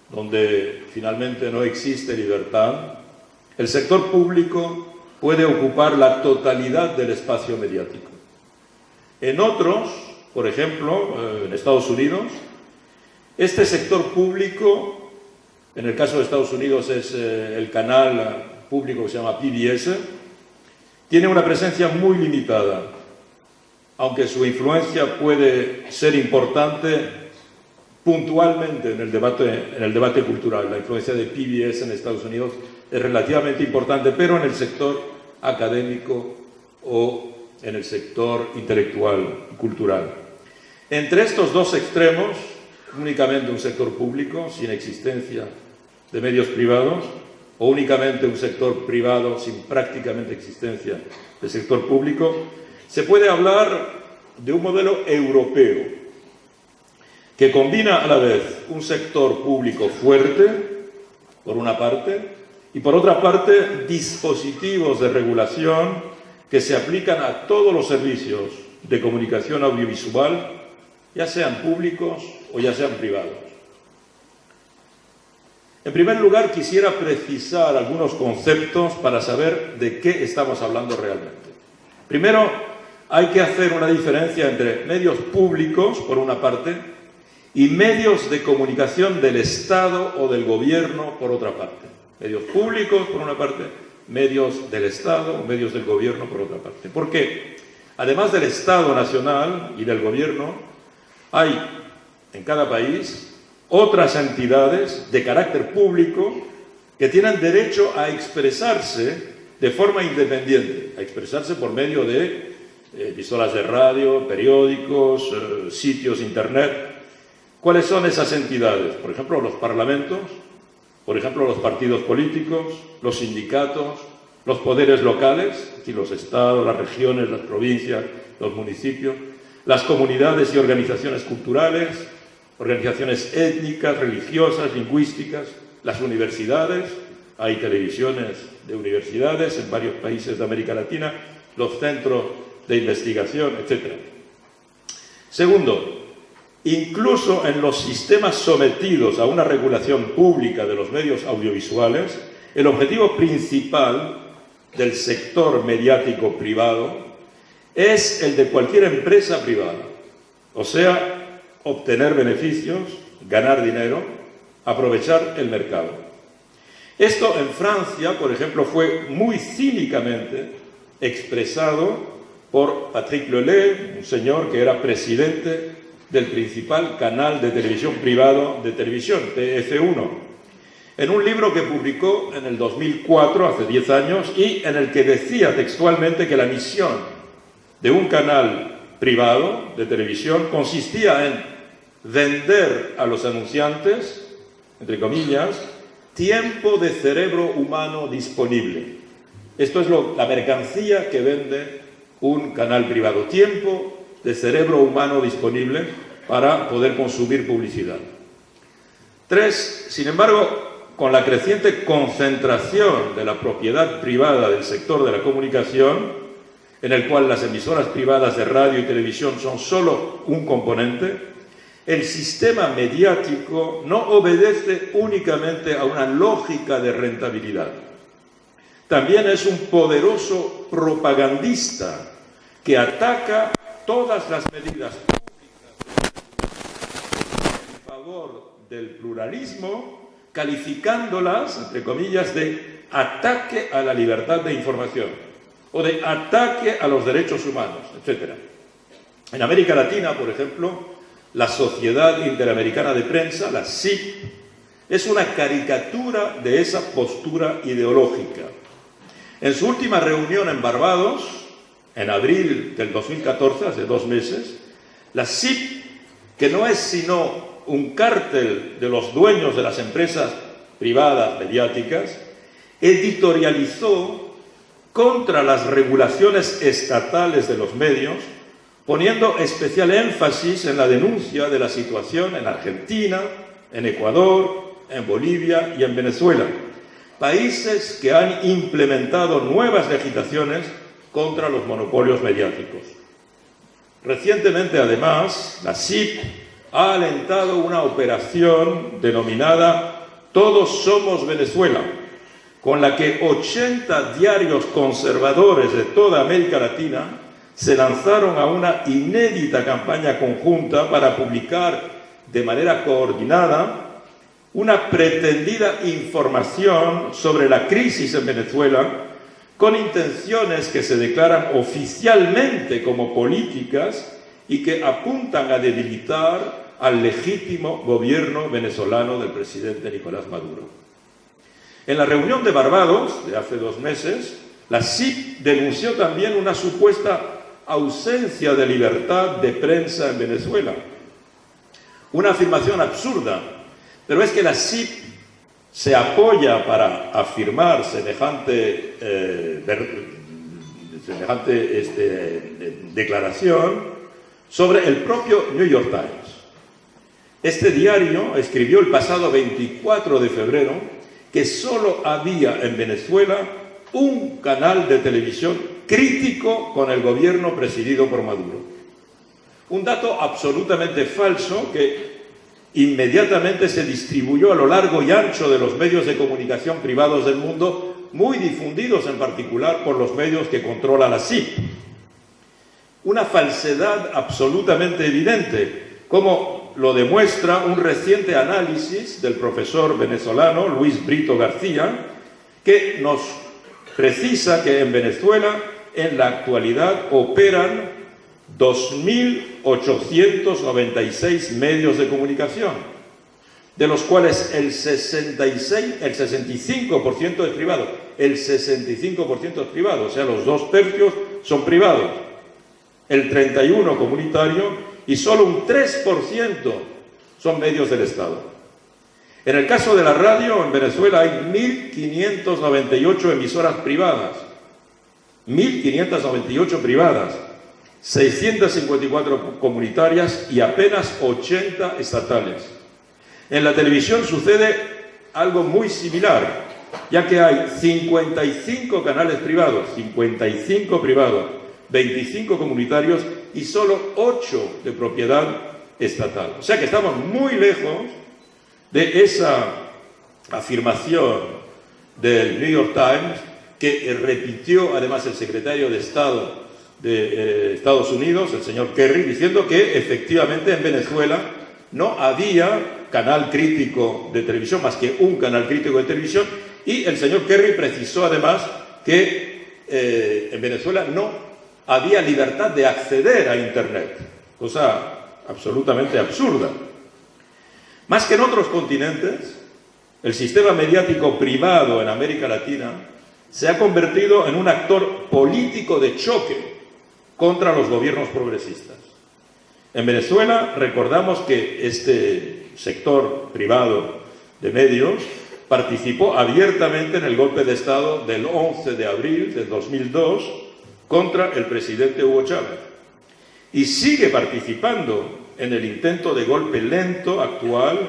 donde finalmente no existe libertad, el sector público puede ocupar la totalidad del espacio mediático. En otros, por ejemplo, en Estados Unidos, este sector público, en el caso de Estados Unidos es el canal público que se llama PBS, tiene una presencia muy limitada, aunque su influencia puede ser importante puntualmente en el debate cultural. La influencia de PBS en Estados Unidos es relativamente importante, pero en el sector académico o en el sector intelectual y cultural. Entre estos dos extremos, únicamente un sector público sin existencia de medios privados, o únicamente un sector privado sin prácticamente existencia de sector público, se puede hablar de un modelo europeo que combina a la vez un sector público fuerte, por una parte, y por otra parte, dispositivos de regulación que se aplican a todos los servicios de comunicación audiovisual, ya sean públicos o ya sean privados. En primer lugar, quisiera precisar algunos conceptos para saber de qué estamos hablando realmente. Primero, hay que hacer una diferencia entre medios públicos, por una parte, y medios de comunicación del Estado o del Gobierno por otra parte. Medios públicos por una parte, medios del Estado, medios del Gobierno por otra parte. ¿Por qué? Además del Estado nacional y del Gobierno, hay en cada país otras entidades de carácter público que tienen derecho a expresarse de forma independiente, a expresarse por medio de emisoras de radio, periódicos, sitios internet. ¿Cuáles son esas entidades? Por ejemplo, los parlamentos, por ejemplo, los partidos políticos, los sindicatos, los poderes locales, es decir, los estados, las regiones, las provincias, los municipios, las comunidades y organizaciones culturales, organizaciones étnicas, religiosas, lingüísticas, las universidades, hay televisiones de universidades en varios países de América Latina, los centros de investigación, etc. Segundo, incluso en los sistemas sometidos a una regulación pública de los medios audiovisuales, el objetivo principal del sector mediático privado es el de cualquier empresa privada, o sea, obtener beneficios, ganar dinero, aprovechar el mercado. Esto en Francia, por ejemplo, fue muy cínicamente expresado por Patrick Lelay, un señor que era presidente del principal canal de televisión privado de televisión, TF1, en un libro que publicó en el 2004, hace 10 años, y en el que decía textualmente que la misión de un canal privado de televisión consistía en vender a los anunciantes, entre comillas, tiempo de cerebro humano disponible. Esto es la mercancía que vende un canal privado, tiempo de cerebro humano disponible para poder consumir publicidad. 3. Sin embargo, con la creciente concentración de la propiedad privada del sector de la comunicación, en el cual las emisoras privadas de radio y televisión son solo un componente, el sistema mediático no obedece únicamente a una lógica de rentabilidad. También es un poderoso propagandista que ataca todas las medidas públicas en favor del pluralismo, calificándolas, entre comillas, de ataque a la libertad de información o de ataque a los derechos humanos, etc. En América Latina, por ejemplo, la Sociedad Interamericana de Prensa, la SIP, es una caricatura de esa postura ideológica. En su última reunión en Barbados, en abril del 2014, hace 2 meses, la SIP, que no es sino un cártel de los dueños de las empresas privadas mediáticas, editorializó contra las regulaciones estatales de los medios, poniendo especial énfasis en la denuncia de la situación en Argentina, en Ecuador, en Bolivia y en Venezuela, países que han implementado nuevas legislaciones contra los monopolios mediáticos. Recientemente, además, la SIP ha alentado una operación denominada Todos Somos Venezuela, con la que 80 diarios conservadores de toda América Latina se lanzaron a una inédita campaña conjunta para publicar de manera coordinada una pretendida información sobre la crisis en Venezuela con intenciones que se declaran oficialmente como políticas y que apuntan a debilitar al legítimo gobierno venezolano del presidente Nicolás Maduro. En la reunión de Barbados de hace 2 meses, la SIP denunció también una supuesta ausencia de libertad de prensa en Venezuela. Una afirmación absurda, pero es que la SIP se apoya para afirmar semejante declaración sobre el propio New York Times. Este diario escribió el pasado 24 de febrero que solo había en Venezuela un canal de televisión crítico con el gobierno presidido por Maduro. Un dato absolutamente falso que inmediatamente se distribuyó a lo largo y ancho de los medios de comunicación privados del mundo, muy difundidos en particular por los medios que controla la SIP. Una falsedad absolutamente evidente, como lo demuestra un reciente análisis del profesor venezolano Luis Brito García, que nos precisa que en Venezuela en la actualidad operan 2.896 medios de comunicación, de los cuales el 65% es privado. El 65% es privado, o sea, los 2/3 son privados, el 31% comunitario y solo un 3% son medios del Estado. En el caso de la radio, en Venezuela hay 1.598 emisoras privadas, 1.598 privadas, 654 comunitarias y apenas 80 estatales. En la televisión sucede algo muy similar, ya que hay 55 canales privados, 55 privados, 25 comunitarios y solo 8 de propiedad estatal. O sea que estamos muy lejos de esa afirmación del New York Times que repitió además el secretario de Estado de Estados Unidos, el señor Kerry, diciendo que efectivamente en Venezuela no había canal crítico de televisión, más que un canal crítico de televisión, y el señor Kerry precisó además que en Venezuela no había libertad de acceder a Internet, cosa absolutamente absurda. Más que en otros continentes, el sistema mediático privado en América Latina se ha convertido en un actor político de choque contra los gobiernos progresistas. En Venezuela recordamos que este sector privado de medios participó abiertamente en el golpe de Estado del 11 de abril del 2002 contra el presidente Hugo Chávez y sigue participando en el intento de golpe lento actual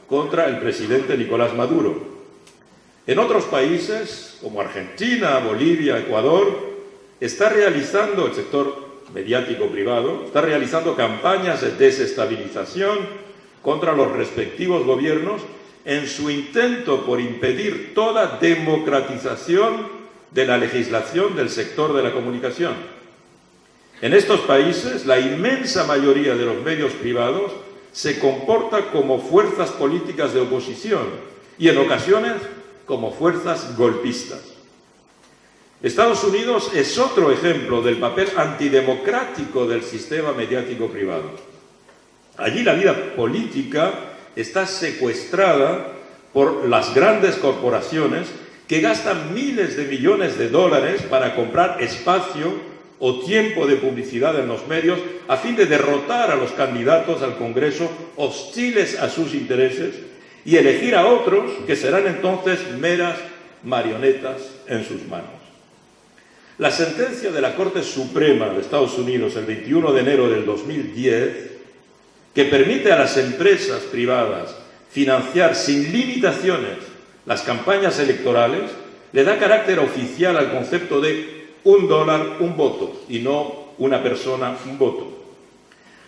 contra el presidente Nicolás Maduro. En otros países, como Argentina, Bolivia, Ecuador, está realizando el sector mediático privado, está realizando campañas de desestabilización contra los respectivos gobiernos en su intento por impedir toda democratización de la legislación del sector de la comunicación. En estos países, la inmensa mayoría de los medios privados se comporta como fuerzas políticas de oposición y en ocasiones como fuerzas golpistas. Estados Unidos es otro ejemplo del papel antidemocrático del sistema mediático privado. Allí la vida política está secuestrada por las grandes corporaciones que gastan miles de millones de dólares para comprar espacio o tiempo de publicidad en los medios a fin de derrotar a los candidatos al Congreso hostiles a sus intereses y elegir a otros que serán entonces meras marionetas en sus manos. La sentencia de la Corte Suprema de Estados Unidos el 21 de enero del 2010, que permite a las empresas privadas financiar sin limitaciones las campañas electorales, le da carácter oficial al concepto de $1, un voto, y no una persona, un voto.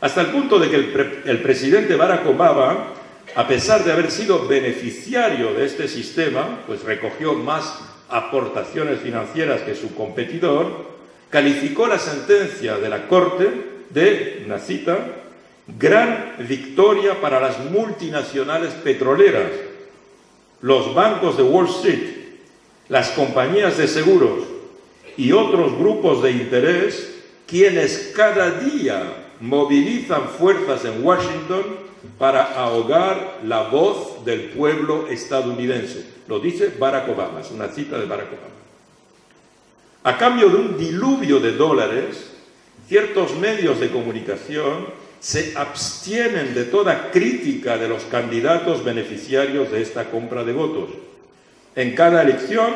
Hasta el punto de que el presidente Barack Obama, a pesar de haber sido beneficiario de este sistema, pues recogió más aportaciones financieras que su competidor, calificó la sentencia de la Corte de, una cita, gran victoria para las multinacionales petroleras, los bancos de Wall Street, las compañías de seguros y otros grupos de interés, quienes cada día movilizan fuerzas en Washington para ahogar la voz del pueblo estadounidense. Lo dice Barack Obama, es una cita de Barack Obama. A cambio de un diluvio de dólares, ciertos medios de comunicación se abstienen de toda crítica de los candidatos beneficiarios de esta compra de votos. En cada elección,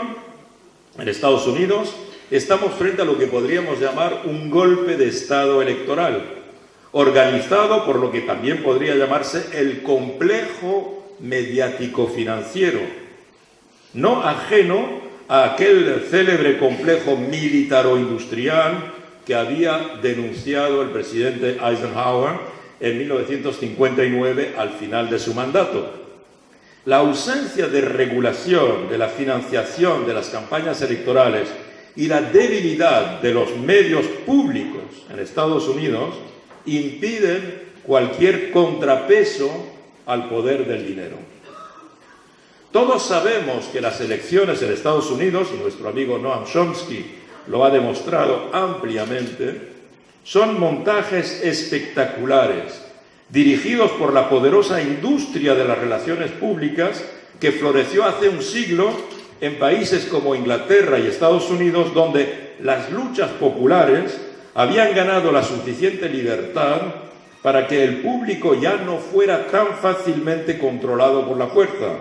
en Estados Unidos, estamos frente a lo que podríamos llamar un golpe de Estado electoral, organizado por lo que también podría llamarse el complejo mediático-financiero, no ajeno a aquel célebre complejo militaro-industrial que había denunciado el presidente Eisenhower en 1959 al final de su mandato. La ausencia de regulación de la financiación de las campañas electorales y la debilidad de los medios públicos en Estados Unidos impiden cualquier contrapeso al poder del dinero. Todos sabemos que las elecciones en Estados Unidos, y nuestro amigo Noam Chomsky lo ha demostrado ampliamente, son montajes espectaculares, dirigidos por la poderosa industria de las relaciones públicas que floreció hace un siglo en países como Inglaterra y Estados Unidos, donde las luchas populares habían ganado la suficiente libertad para que el público ya no fuera tan fácilmente controlado por la fuerza.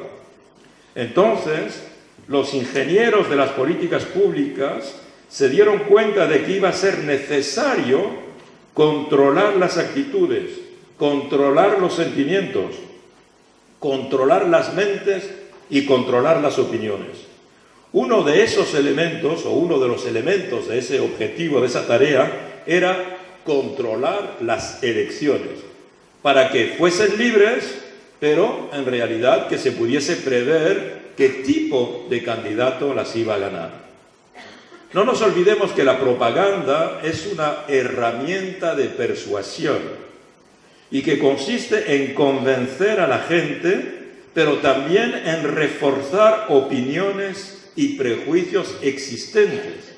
Entonces, los ingenieros de las políticas públicas se dieron cuenta de que iba a ser necesario controlar las actitudes, controlar los sentimientos, controlar las mentes y controlar las opiniones. Uno de esos elementos, o uno de los elementos de ese objetivo, de esa tarea, era controlar las elecciones, para que fuesen libres, pero en realidad que se pudiese prever qué tipo de candidato las iba a ganar. No nos olvidemos que la propaganda es una herramienta de persuasión y que consiste en convencer a la gente, pero también en reforzar opiniones y prejuicios existentes.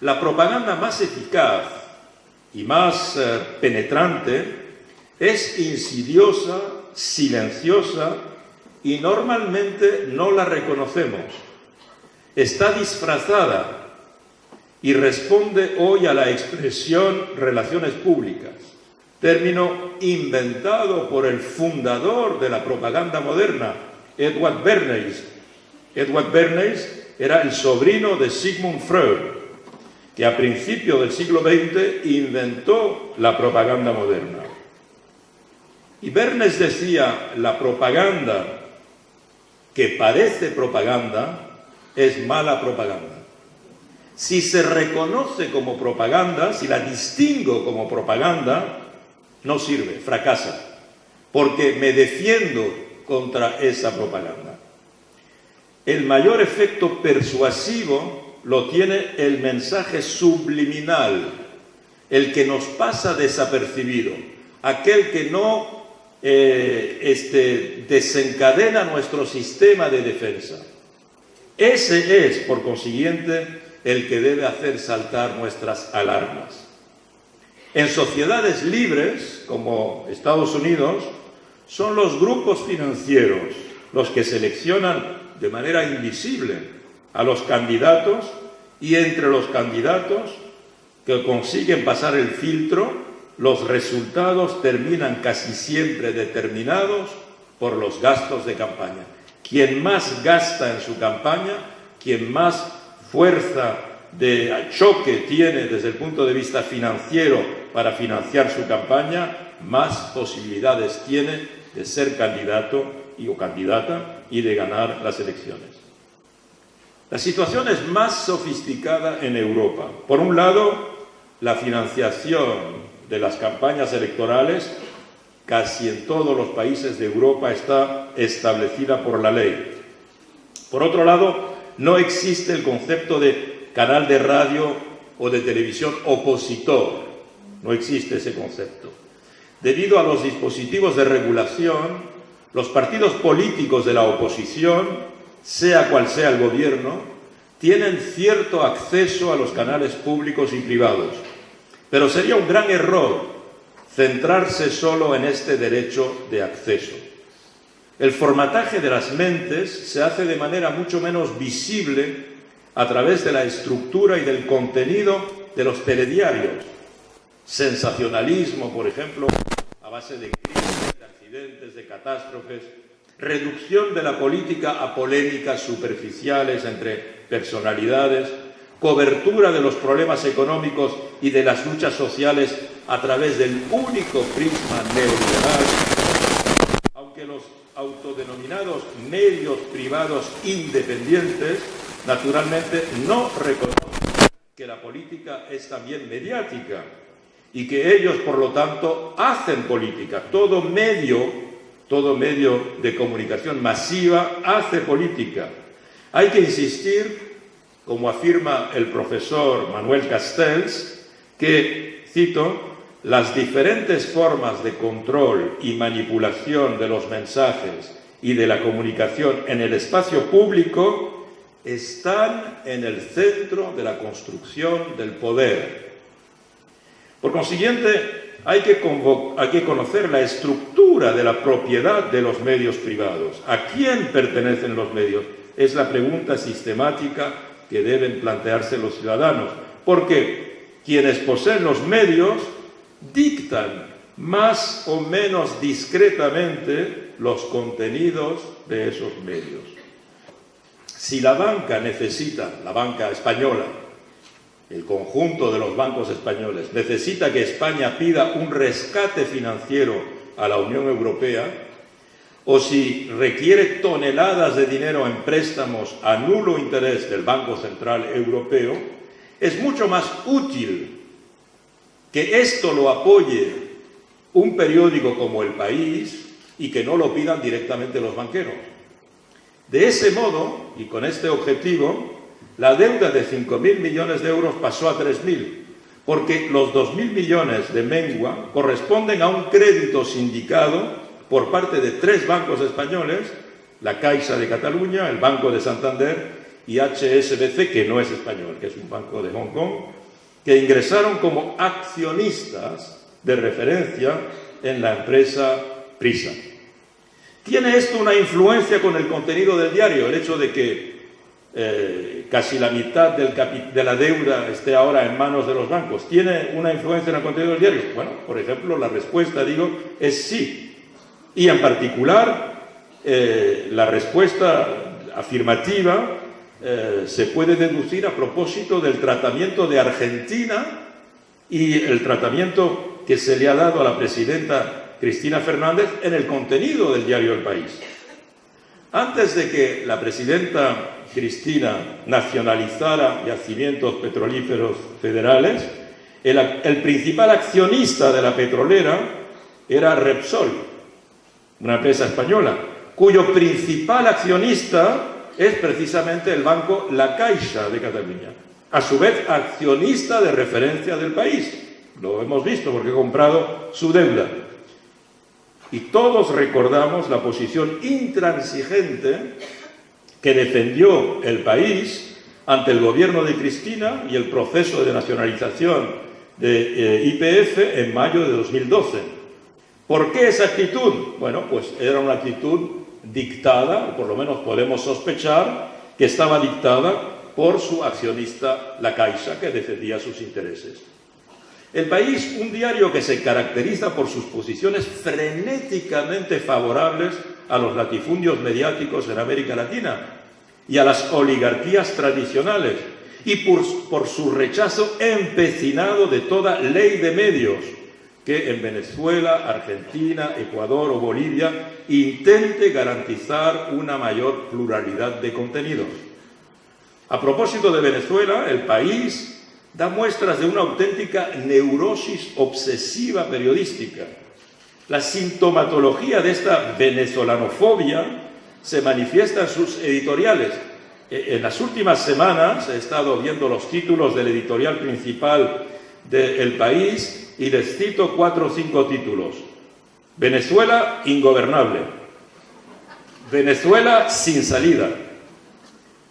La propaganda más eficaz y más penetrante es insidiosa, silenciosa y normalmente no la reconocemos. Está disfrazada y responde hoy a la expresión relaciones públicas, término inventado por el fundador de la propaganda moderna, Edward Bernays. Edward Bernays era el sobrino de Sigmund Freud, que a principios del siglo XX inventó la propaganda moderna. Y Bernays decía, la propaganda que parece propaganda es mala propaganda. Si se reconoce como propaganda, si la distingo como propaganda, no sirve, fracasa, porque me defiendo contra esa propaganda. El mayor efecto persuasivo lo tiene el mensaje subliminal, el que nos pasa desapercibido, aquel que no desencadena nuestro sistema de defensa. Ese es, por consiguiente, el que debe hacer saltar nuestras alarmas. En sociedades libres, como Estados Unidos, son los grupos financieros los que seleccionan de manera invisible a los candidatos, y entre los candidatos que consiguen pasar el filtro, los resultados terminan casi siempre determinados por los gastos de campaña. Quien más gasta en su campaña, quien más fuerza de choque tiene desde el punto de vista financiero para financiar su campaña, más posibilidades tiene de ser candidato o candidata y de ganar las elecciones. La situación es más sofisticada en Europa. Por un lado, la financiación de las campañas electorales casi en todos los países de Europa está establecida por la ley. Por otro lado, no existe el concepto de canal de radio o de televisión opositor. No existe ese concepto. Debido a los dispositivos de regulación, los partidos políticos de la oposición, sea cual sea el gobierno, tienen cierto acceso a los canales públicos y privados. Pero sería un gran error centrarse solo en este derecho de acceso. El formataje de las mentes se hace de manera mucho menos visible a través de la estructura y del contenido de los telediarios. Sensacionalismo, por ejemplo, a base de crímenes, de accidentes, de catástrofes, reducción de la política a polémicas superficiales entre personalidades, cobertura de los problemas económicos y de las luchas sociales a través del único prisma neoliberal, aunque los autodenominados medios privados independientes naturalmente no reconocen que la política es también mediática y que ellos, por lo tanto, hacen política. Todo medio de comunicación masiva hace política. Hay que insistir, como afirma el profesor Manuel Castells, que, cito, las diferentes formas de control y manipulación de los mensajes y de la comunicación en el espacio público están en el centro de la construcción del poder. Por consiguiente, hay que conocer la estructura de la propiedad de los medios privados. ¿A quién pertenecen los medios? Es la pregunta sistemática que deben plantearse los ciudadanos, porque quienes poseen los medios dictan más o menos discretamente los contenidos de esos medios. Si la banca necesita, la banca española, el conjunto de los bancos españoles, necesita que España pida un rescate financiero a la Unión Europea, o si requiere toneladas de dinero en préstamos a nulo interés del Banco Central Europeo, es mucho más útil que esto lo apoye un periódico como El País y que no lo pidan directamente los banqueros. De ese modo, y con este objetivo, la deuda de 5.000 millones de euros pasó a 3.000, porque los 2.000 millones de mengua corresponden a un crédito sindicado por parte de 3 bancos españoles, la Caixa de Cataluña, el Banco de Santander y HSBC, que no es español, que es un banco de Hong Kong, que ingresaron como accionistas de referencia en la empresa Prisa. ¿Tiene esto una influencia con el contenido del diario? El hecho de que casi la mitad de la deuda esté ahora en manos de los bancos. ¿Tiene una influencia en el contenido del diario? Bueno, por ejemplo, la respuesta, es sí. Y en particular, la respuesta afirmativa se puede deducir a propósito del tratamiento de Argentina y el tratamiento que se le ha dado a la presidenta Cristina Fernández en el contenido del diario El País. Antes de que la presidenta Cristina nacionalizara yacimientos petrolíferos federales, el principal accionista de la petrolera era Repsol, una empresa española, cuyo principal accionista es precisamente el banco La Caixa de Cataluña, a su vez accionista de referencia del País. Lo hemos visto porque he comprado su deuda. Y todos recordamos la posición intransigente que defendió El País ante el gobierno de Cristina y el proceso de nacionalización de YPF en mayo de 2012. ¿Por qué esa actitud? Bueno, pues era una actitud dictada, o por lo menos podemos sospechar que estaba dictada por su accionista La Caixa, que defendía sus intereses. El País, un diario que se caracteriza por sus posiciones frenéticamente favorables a los latifundios mediáticos en América Latina y a las oligarquías tradicionales, y por su rechazo empecinado de toda ley de medios que en Venezuela, Argentina, Ecuador o Bolivia intente garantizar una mayor pluralidad de contenidos. A propósito de Venezuela, El País da muestras de una auténtica neurosis obsesiva periodística. La sintomatología de esta venezolanofobia se manifiesta en sus editoriales. En las últimas semanas he estado viendo los títulos del editorial principal de El País y les cito 4 o 5 títulos. Venezuela ingobernable. Venezuela sin salida.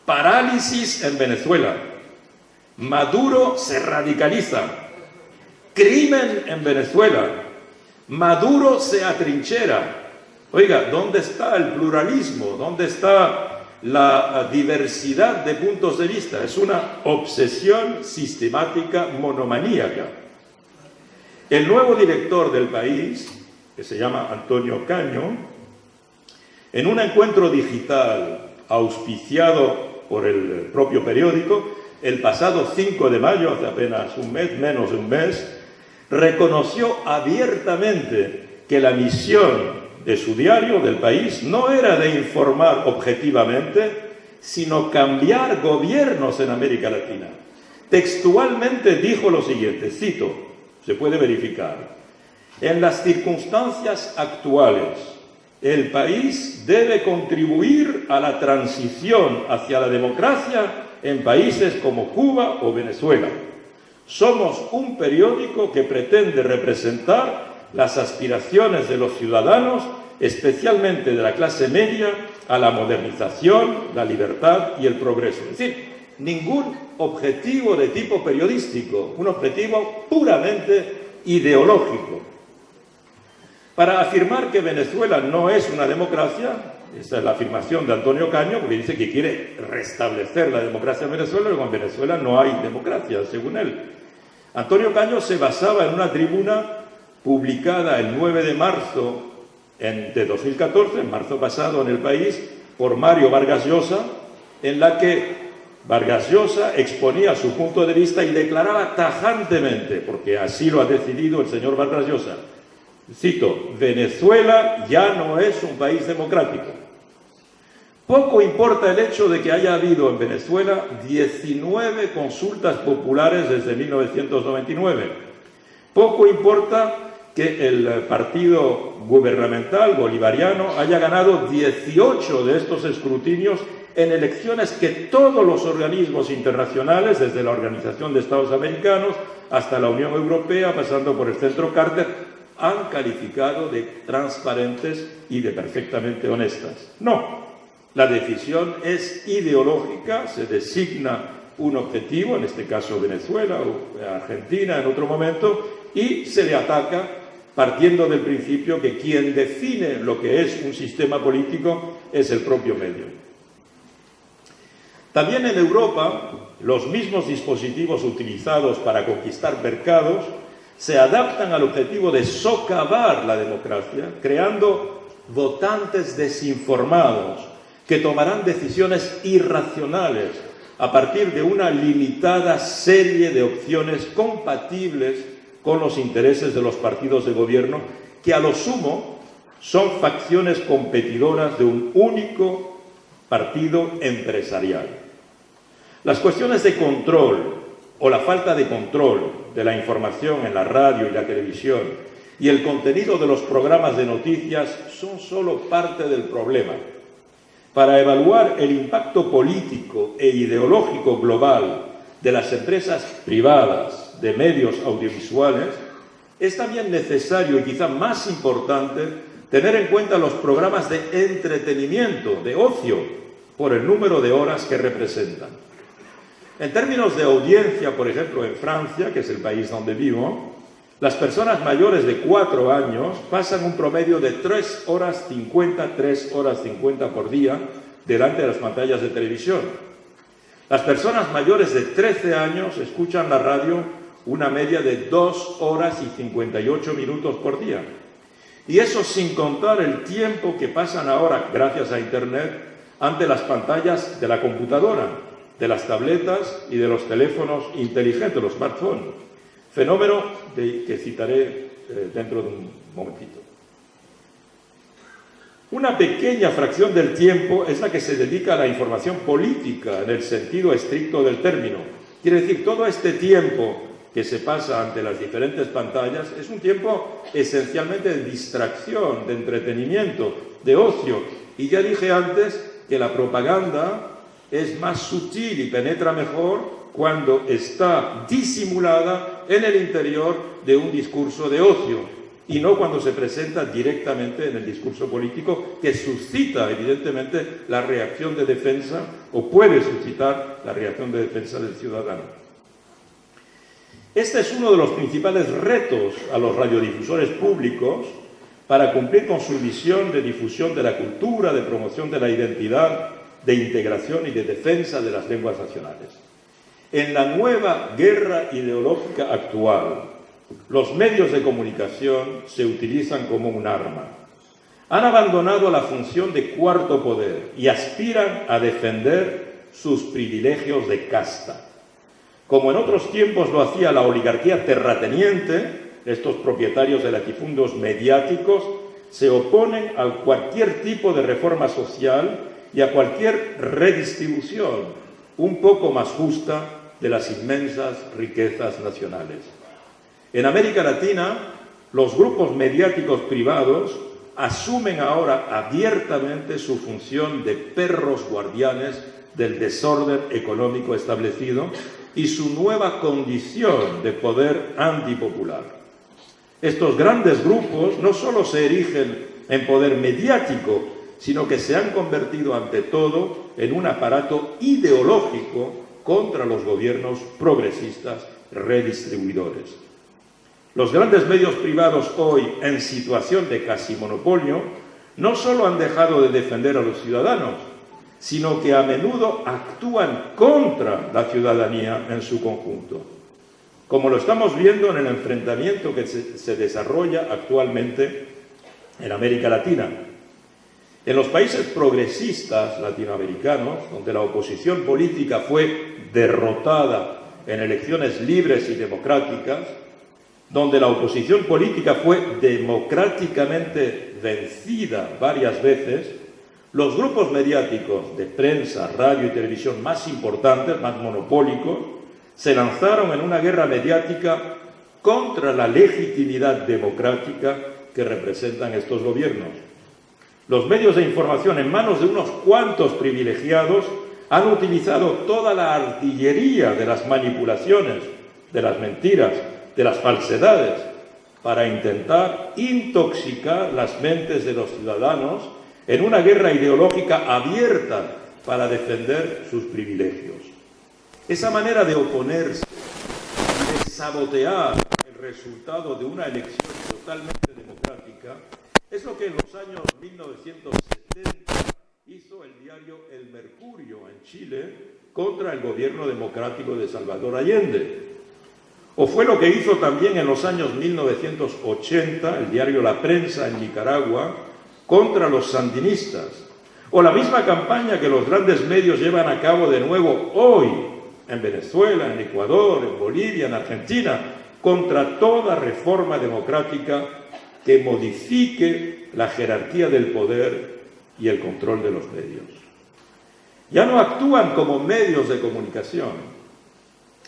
Parálisis en Venezuela. Maduro se radicaliza. Crimen en Venezuela. Maduro se atrinchera. Oiga, ¿dónde está el pluralismo? ¿Dónde está la diversidad de puntos de vista? Es una obsesión sistemática monomaníaca. El nuevo director del País, que se llama Antonio Caño, en un encuentro digital auspiciado por el propio periódico, el pasado 5 de mayo, hace apenas un mes, menos de un mes, reconoció abiertamente que la misión de su diario, del País, no era de informar objetivamente, sino cambiar gobiernos en América Latina. Textualmente dijo lo siguiente, cito, se puede verificar: en las circunstancias actuales, el País debe contribuir a la transición hacia la democracia en países como Cuba o Venezuela. Somos un periódico que pretende representar las aspiraciones de los ciudadanos, especialmente de la clase media, a la modernización, la libertad y el progreso. Es decir, ningún objetivo de tipo periodístico, un objetivo puramente ideológico. Para afirmar que Venezuela no es una democracia, esa es la afirmación de Antonio Caño, porque dice que quiere restablecer la democracia en Venezuela, pero en Venezuela no hay democracia, según él. Antonio Caño se basaba en una tribuna publicada el 9 de marzo de 2014, en marzo pasado en El País, por Mario Vargas Llosa, en la que Vargas Llosa exponía su punto de vista y declaraba tajantemente, porque así lo ha decidido el señor Vargas Llosa, cito, Venezuela ya no es un país democrático. Poco importa el hecho de que haya habido en Venezuela 19 consultas populares desde 1999. Poco importa que el partido gubernamental bolivariano haya ganado 18 de estos escrutinios en elecciones que todos los organismos internacionales, desde la Organización de Estados Americanos hasta la Unión Europea, pasando por el Centro Carter, han calificado de transparentes y de perfectamente honestas. No, la decisión es ideológica, se designa un objetivo, en este caso Venezuela o Argentina en otro momento, y se le ataca partiendo del principio que quien define lo que es un sistema político es el propio medio. También en Europa, los mismos dispositivos utilizados para conquistar mercados se adaptan al objetivo de socavar la democracia, creando votantes desinformados que tomarán decisiones irracionales a partir de una limitada serie de opciones compatibles con los intereses de los partidos de gobierno, que a lo sumo son facciones competidoras de un único partido empresarial. Las cuestiones de control o la falta de control de la información en la radio y la televisión y el contenido de los programas de noticias son solo parte del problema. Para evaluar el impacto político e ideológico global de las empresas privadas de medios audiovisuales, es también necesario y quizá más importante tener en cuenta los programas de entretenimiento, de ocio, por el número de horas que representan. En términos de audiencia, por ejemplo, en Francia, que es el país donde vivo, las personas mayores de 4 años pasan un promedio de 3 horas 50 por día delante de las pantallas de televisión. Las personas mayores de 13 años escuchan la radio una media de 2 horas y 58 minutos por día. Y eso sin contar el tiempo que pasan ahora, gracias a Internet, ante las pantallas de la computadora, de las tabletas y de los teléfonos inteligentes, los smartphones. Fenómeno que citaré dentro de un momentito. Una pequeña fracción del tiempo es la que se dedica a la información política en el sentido estricto del término. Quiere decir, todo este tiempo que se pasa ante las diferentes pantallas es un tiempo esencialmente de distracción, de entretenimiento, de ocio. Y ya dije antes que la propaganda es más sutil y penetra mejor cuando está disimulada en el interior de un discurso de ocio y no cuando se presenta directamente en el discurso político, que suscita evidentemente la reacción de defensa o puede suscitar la reacción de defensa del ciudadano. Este es uno de los principales retos a los radiodifusores públicos para cumplir con su misión de difusión de la cultura, de promoción de la identidad, de integración y de defensa de las lenguas nacionales. En la nueva guerra ideológica actual, los medios de comunicación se utilizan como un arma. Han abandonado la función de cuarto poder y aspiran a defender sus privilegios de casta. Como en otros tiempos lo hacía la oligarquía terrateniente, estos propietarios de latifundios mediáticos se oponen a cualquier tipo de reforma social y a cualquier redistribución un poco más justa de las inmensas riquezas nacionales. En América Latina, los grupos mediáticos privados asumen ahora abiertamente su función de perros guardianes del desorden económico establecido y su nueva condición de poder antipopular. Estos grandes grupos no solo se erigen en poder mediático, sino que se han convertido ante todo en un aparato ideológico contra los gobiernos progresistas redistribuidores. Los grandes medios privados hoy, en situación de casi monopolio, no solo han dejado de defender a los ciudadanos, sino que a menudo actúan contra la ciudadanía en su conjunto, como lo estamos viendo en el enfrentamiento que se desarrolla actualmente en América Latina. En los países progresistas latinoamericanos, donde la oposición política fue derrotada en elecciones libres y democráticas, donde la oposición política fue democráticamente vencida varias veces, los grupos mediáticos de prensa, radio y televisión más importantes, más monopólicos, se lanzaron en una guerra mediática contra la legitimidad democrática que representan estos gobiernos. Los medios de información en manos de unos cuantos privilegiados han utilizado toda la artillería de las manipulaciones, de las mentiras, de las falsedades, para intentar intoxicar las mentes de los ciudadanos en una guerra ideológica abierta para defender sus privilegios. Esa manera de oponerse y de sabotear el resultado de una elección totalmente democrática es lo que en los años 1970 hizo el diario El Mercurio en Chile contra el gobierno democrático de Salvador Allende. O fue lo que hizo también en los años 1980 el diario La Prensa en Nicaragua contra los sandinistas. O la misma campaña que los grandes medios llevan a cabo de nuevo hoy en Venezuela, en Ecuador, en Bolivia, en Argentina, contra toda reforma democrática que modifique la jerarquía del poder y el control de los medios. Ya no actúan como medios de comunicación,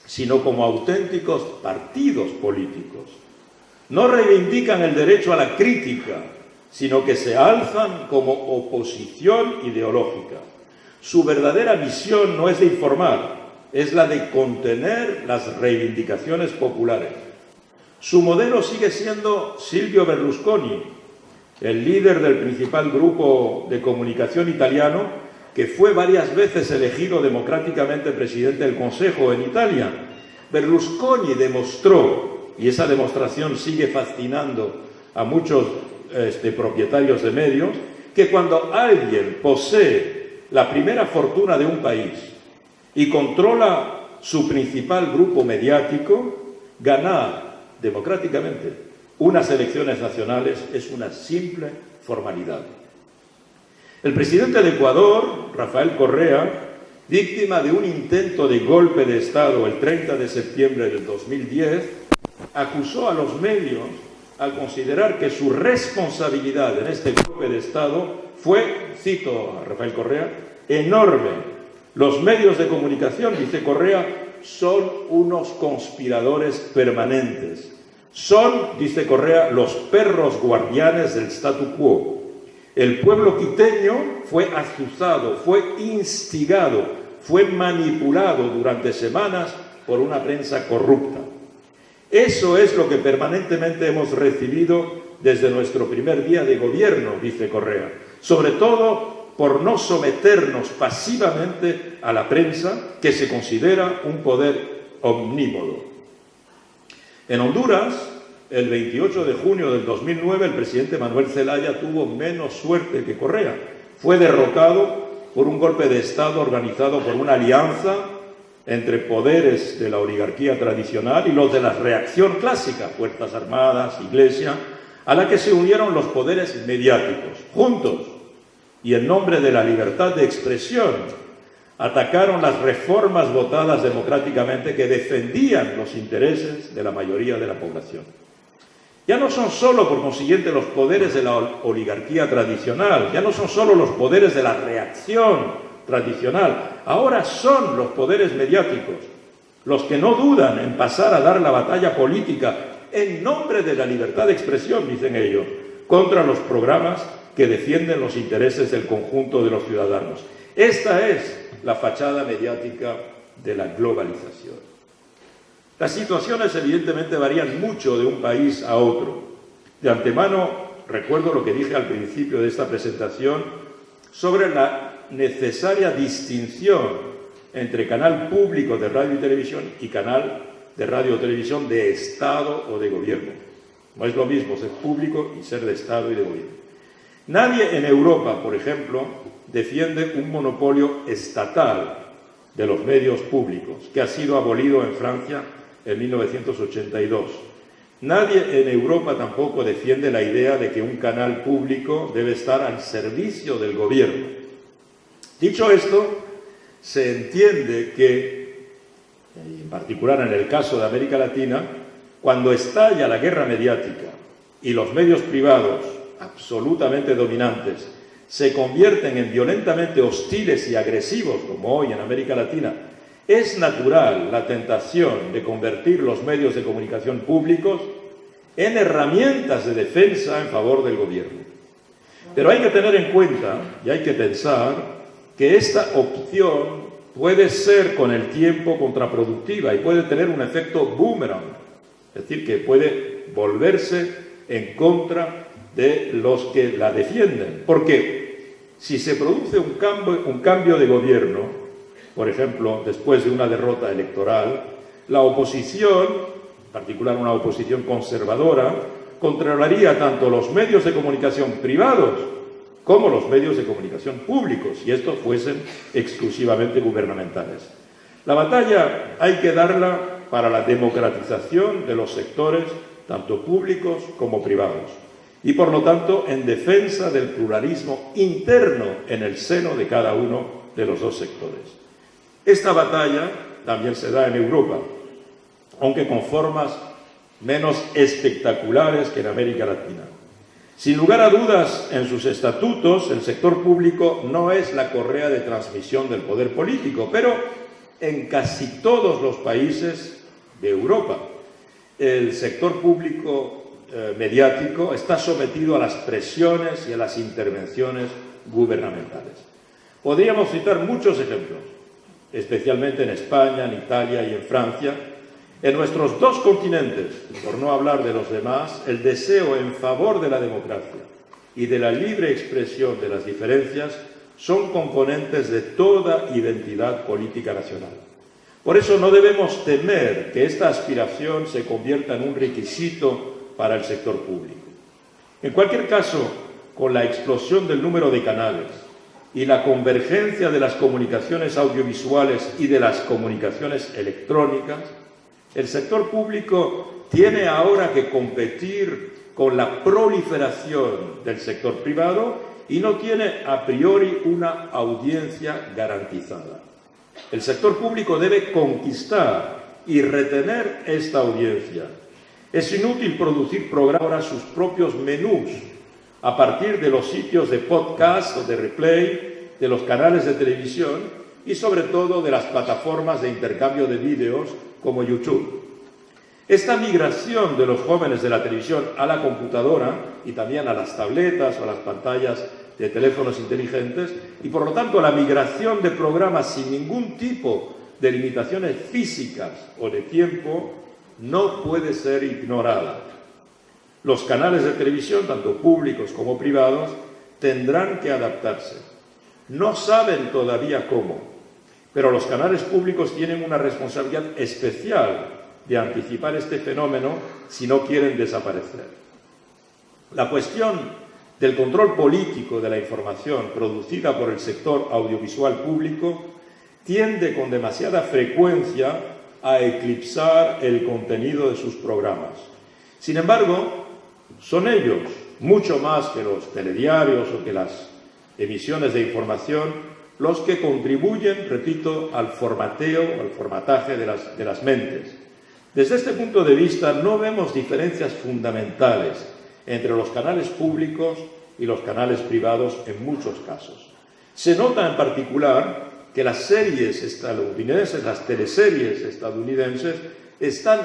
sino como auténticos partidos políticos. No reivindican el derecho a la crítica, sino que se alzan como oposición ideológica. Su verdadera misión no es de informar, es la de contener las reivindicaciones populares. Su modelo sigue siendo Silvio Berlusconi, el líder del principal grupo de comunicación italiano, que fue varias veces elegido democráticamente presidente del Consejo en Italia. Berlusconi demostró, y esa demostración sigue fascinando a muchos propietarios de medios, que cuando alguien posee la primera fortuna de un país y controla su principal grupo mediático, ganar democráticamente unas elecciones nacionales es una simple formalidad. El presidente de Ecuador, Rafael Correa, víctima de un intento de golpe de Estado el 30 de septiembre del 2010, acusó a los medios al considerar que su responsabilidad en este golpe de Estado fue, cito a Rafael Correa, enorme. Los medios de comunicación, dice Correa, son unos conspiradores permanentes. Son, dice Correa, los perros guardianes del statu quo. El pueblo quiteño fue azuzado, fue instigado, fue manipulado durante semanas por una prensa corrupta. Eso es lo que permanentemente hemos recibido desde nuestro primer día de gobierno, dice Correa, sobre todo por no someternos pasivamente a la prensa, que se considera un poder omnímodo. En Honduras, el 28 de junio del 2009, el presidente Manuel Zelaya tuvo menos suerte que Correa. Fue derrotado por un golpe de Estado organizado por una alianza entre poderes de la oligarquía tradicional y los de la reacción clásica, Fuerzas Armadas, Iglesia, a la que se unieron los poderes mediáticos. Juntos, y en nombre de la libertad de expresión, atacaron las reformas votadas democráticamente que defendían los intereses de la mayoría de la población. Ya no son solo, por consiguiente, los poderes de la oligarquía tradicional, ya no son solo los poderes de la reacción tradicional, ahora son los poderes mediáticos los que no dudan en pasar a dar la batalla política en nombre de la libertad de expresión, dicen ellos, contra los programas que defienden los intereses del conjunto de los ciudadanos. Esta es la fachada mediática de la globalización. Las situaciones evidentemente varían mucho de un país a otro. De antemano, recuerdo lo que dije al principio de esta presentación sobre la necesaria distinción entre canal público de radio y televisión y canal de radio o televisión de Estado o de gobierno. No es lo mismo ser público y ser de Estado y de gobierno. Nadie en Europa, por ejemplo, defiende un monopolio estatal de los medios públicos, que ha sido abolido en Francia en 1982. Nadie en Europa tampoco defiende la idea de que un canal público debe estar al servicio del gobierno. Dicho esto, se entiende que, en particular en el caso de América Latina, cuando estalla la guerra mediática y los medios privados, absolutamente dominantes, se convierten en violentamente hostiles y agresivos, como hoy en América Latina, es natural la tentación de convertir los medios de comunicación públicos en herramientas de defensa en favor del gobierno. Pero hay que tener en cuenta y hay que pensar que esta opción puede ser con el tiempo contraproductiva y puede tener un efecto boomerang, es decir, que puede volverse en contra de los que la defienden. Porque si se produce un cambio de gobierno, por ejemplo, después de una derrota electoral, la oposición, en particular una oposición conservadora, controlaría tanto los medios de comunicación privados como los medios de comunicación públicos, si estos fuesen exclusivamente gubernamentales. La batalla hay que darla para la democratización de los sectores, tanto públicos como privados, y por lo tanto en defensa del pluralismo interno en el seno de cada uno de los dos sectores. Esta batalla también se da en Europa, aunque con formas menos espectaculares que en América Latina. Sin lugar a dudas, en sus estatutos, el sector público no es la correa de transmisión del poder político, pero en casi todos los países de Europa, el sector público mediático está sometido a las presiones y a las intervenciones gubernamentales. Podríamos citar muchos ejemplos, especialmente en España, en Italia y en Francia. En nuestros dos continentes, por no hablar de los demás, el deseo en favor de la democracia y de la libre expresión de las diferencias son componentes de toda identidad política nacional. Por eso no debemos temer que esta aspiración se convierta en un requisito para el sector público. En cualquier caso, con la explosión del número de canales y la convergencia de las comunicaciones audiovisuales y de las comunicaciones electrónicas, el sector público tiene ahora que competir con la proliferación del sector privado y no tiene a priori una audiencia garantizada. El sector público debe conquistar y retener esta audiencia. Es inútil producir programas sus propios menús a partir de los sitios de podcast o de replay, de los canales de televisión y sobre todo de las plataformas de intercambio de vídeos como YouTube. Esta migración de los jóvenes de la televisión a la computadora y también a las tabletas o a las pantallas de teléfonos inteligentes y por lo tanto la migración de programas sin ningún tipo de limitaciones físicas o de tiempo no puede ser ignorada. Los canales de televisión, tanto públicos como privados, tendrán que adaptarse. No saben todavía cómo, pero los canales públicos tienen una responsabilidad especial de anticipar este fenómeno si no quieren desaparecer. La cuestión del control político de la información producida por el sector audiovisual público tiende con demasiada frecuencia a eclipsar el contenido de sus programas. Sin embargo, son ellos, mucho más que los telediarios o que las emisiones de información, los que contribuyen, repito, al formateo, al formataje de las mentes. Desde este punto de vista no vemos diferencias fundamentales entre los canales públicos y los canales privados en muchos casos. Se nota en particular que las series estadounidenses, las teleseries estadounidenses, están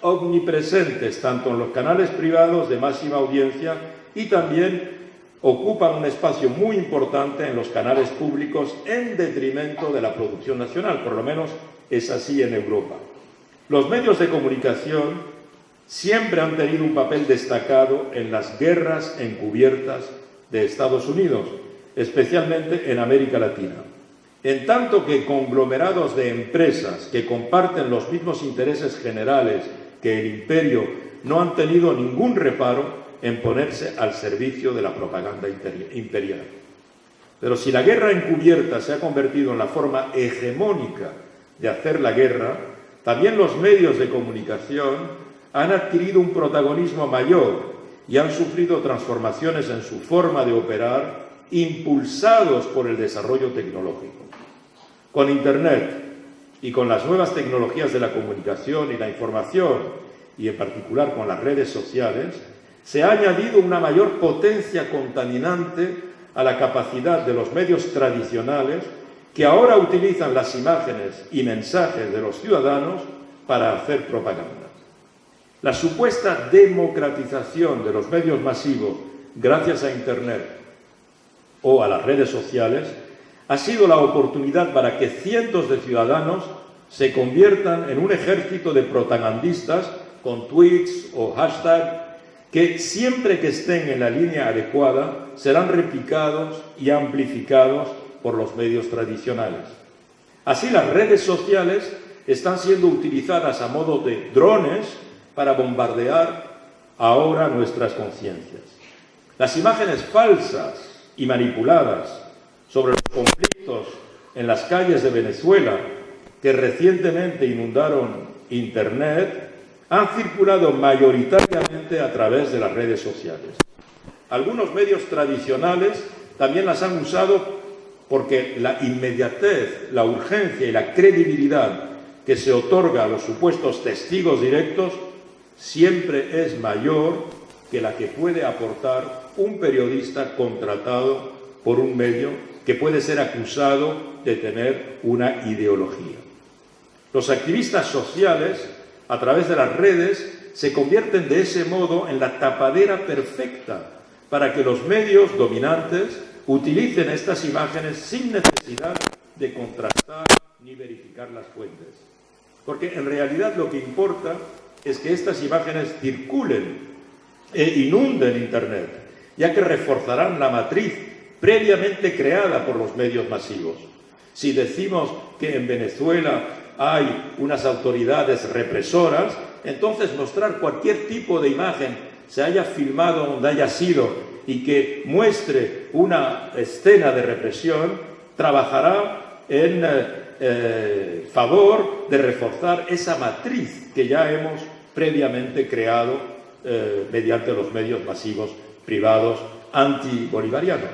omnipresentes tanto en los canales privados de máxima audiencia y también ocupan un espacio muy importante en los canales públicos en detrimento de la producción nacional, por lo menos es así en Europa. Los medios de comunicación siempre han tenido un papel destacado en las guerras encubiertas de Estados Unidos, especialmente en América Latina. En tanto que conglomerados de empresas que comparten los mismos intereses generales que el imperio no han tenido ningún reparo en ponerse al servicio de la propaganda imperial. Pero si la guerra encubierta se ha convertido en la forma hegemónica de hacer la guerra, también los medios de comunicación han adquirido un protagonismo mayor y han sufrido transformaciones en su forma de operar, impulsados por el desarrollo tecnológico. Con Internet y con las nuevas tecnologías de la comunicación y la información, y en particular con las redes sociales, se ha añadido una mayor potencia contaminante a la capacidad de los medios tradicionales que ahora utilizan las imágenes y mensajes de los ciudadanos para hacer propaganda. La supuesta democratización de los medios masivos gracias a Internet o a las redes sociales ha sido la oportunidad para que cientos de ciudadanos se conviertan en un ejército de propagandistas con tweets o hashtags que siempre que estén en la línea adecuada serán replicados y amplificados por los medios tradicionales. Así, las redes sociales están siendo utilizadas a modo de drones para bombardear ahora nuestras conciencias. Las imágenes falsas y manipuladas sobre los conflictos en las calles de Venezuela, que recientemente inundaron Internet, han circulado mayoritariamente a través de las redes sociales. Algunos medios tradicionales también las han usado porque la inmediatez, la urgencia y la credibilidad que se otorga a los supuestos testigos directos siempre es mayor que la que puede aportar un periodista contratado por un medio que puede ser acusado de tener una ideología. Los activistas sociales, a través de las redes, se convierten de ese modo en la tapadera perfecta para que los medios dominantes utilicen estas imágenes sin necesidad de contrastar ni verificar las fuentes. Porque en realidad lo que importa es que estas imágenes circulen e inunden Internet, ya que reforzarán la matriz previamente creada por los medios masivos. Si decimos que en Venezuela hay unas autoridades represoras, entonces mostrar cualquier tipo de imagen, se haya filmado donde haya sido, y que muestre una escena de represión, trabajará en favor de reforzar esa matriz que ya hemos previamente creado mediante los medios masivos privados antibolivarianos.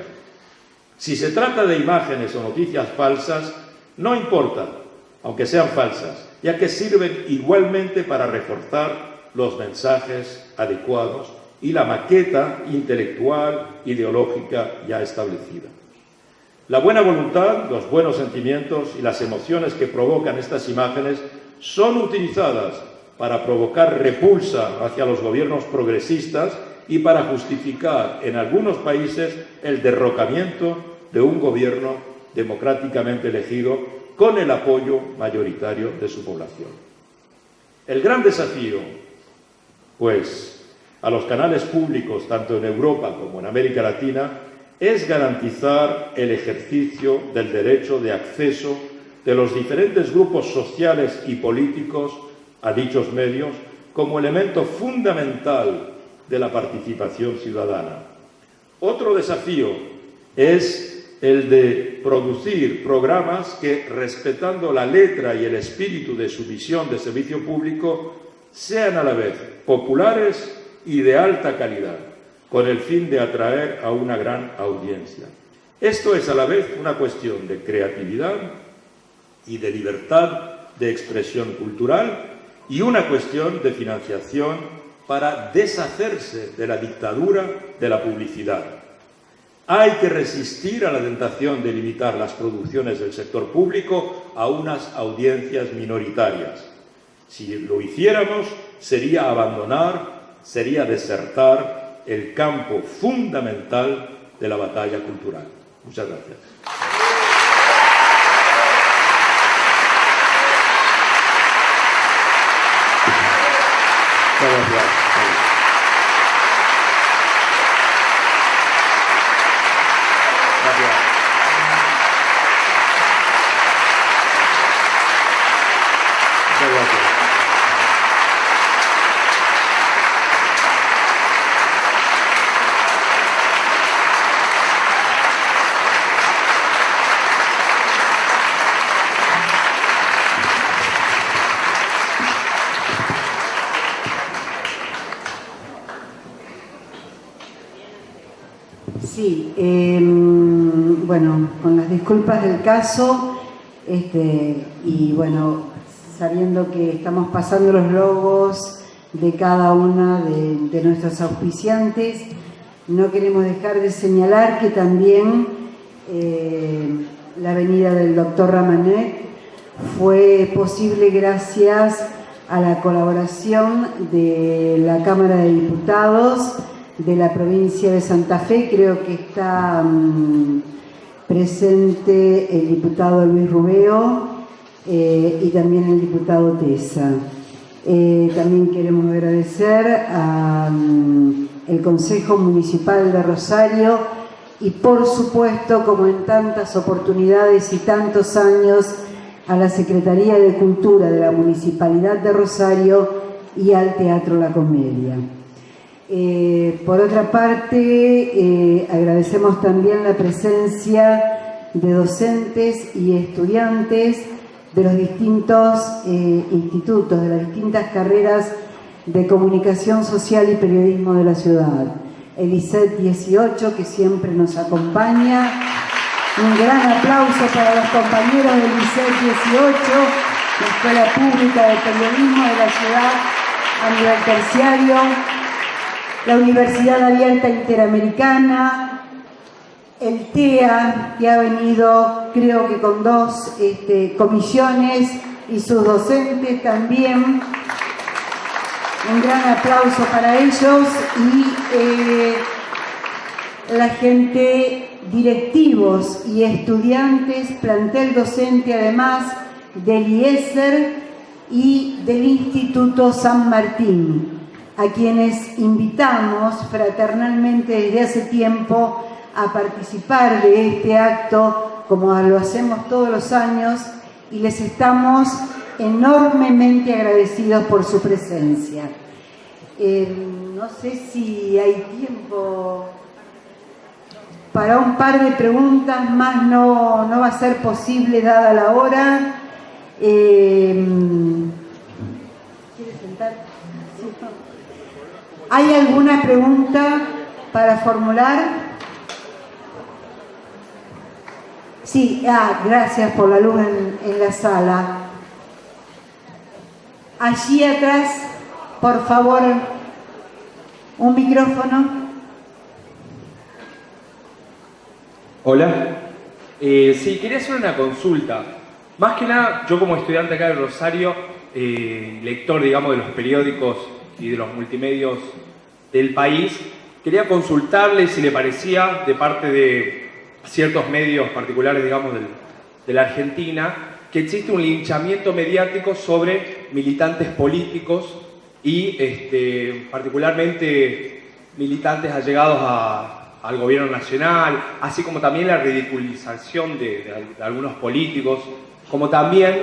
Si se trata de imágenes o noticias falsas, no importa, aunque sean falsas, ya que sirven igualmente para reforzar los mensajes adecuados y la maqueta intelectual, ideológica ya establecida. La buena voluntad, los buenos sentimientos y las emociones que provocan estas imágenes son utilizadas para provocar repulsa hacia los gobiernos progresistas y para justificar en algunos países el derrocamiento de un gobierno democráticamente elegido con el apoyo mayoritario de su población. El gran desafío, pues, a los canales públicos, tanto en Europa como en América Latina, es garantizar el ejercicio del derecho de acceso de los diferentes grupos sociales y políticos a dichos medios como elemento fundamental de la participación ciudadana. Otro desafío es el de producir programas que, respetando la letra y el espíritu de su visión de servicio público, sean a la vez populares y de alta calidad, con el fin de atraer a una gran audiencia. Esto es a la vez una cuestión de creatividad y de libertad de expresión cultural y una cuestión de financiación para deshacerse de la dictadura de la publicidad. Hay que resistir a la tentación de limitar las producciones del sector público a unas audiencias minoritarias. Si lo hiciéramos, sería desertar el campo fundamental de la batalla cultural. Muchas gracias. Sí, bueno, con las disculpas del caso, y bueno, sabiendo que estamos pasando los logos de cada una de nuestros auspiciantes, no queremos dejar de señalar que también la venida del doctor Ramanet fue posible gracias a la colaboración de la Cámara de Diputados de la provincia de Santa Fe. Creo que está presente el diputado Luis Rubeo y también el diputado Tesa. También queremos agradecer al Consejo Municipal de Rosario y, por supuesto, como en tantas oportunidades y tantos años, a la Secretaría de Cultura de la Municipalidad de Rosario y al Teatro La Comedia. Por otra parte, agradecemos también la presencia de docentes y estudiantes de los distintos institutos, de las distintas carreras de comunicación social y periodismo de la ciudad. El ISET 18, que siempre nos acompaña. Un gran aplauso para los compañeros del ISET 18, la Escuela Pública de Periodismo de la ciudad a nivel terciario. La Universidad Abierta Interamericana, el TEA, que ha venido creo que con 2 comisiones, y sus docentes también. Un gran aplauso para ellos, y la gente, directivos y estudiantes, plantel docente además del IESER y del Instituto San Martín, a quienes invitamos fraternalmente desde hace tiempo a participar de este acto, como lo hacemos todos los años, y les estamos enormemente agradecidos por su presencia. No sé si hay tiempo para un par de preguntas más, no va a ser posible dada la hora. ¿Quieres sentar? ¿Hay alguna pregunta para formular? Sí, gracias por la luz en la sala. Allí atrás, por favor, un micrófono. Hola. Sí, quería hacer una consulta. Más que nada, yo como estudiante acá de Rosario, lector, digamos, de los periódicos y de los multimedios del país, quería consultarle si le parecía, de parte de ciertos medios particulares, digamos, de la Argentina, que existe un linchamiento mediático sobre militantes políticos y particularmente militantes allegados al gobierno nacional, así como también la ridiculización de algunos políticos, como también,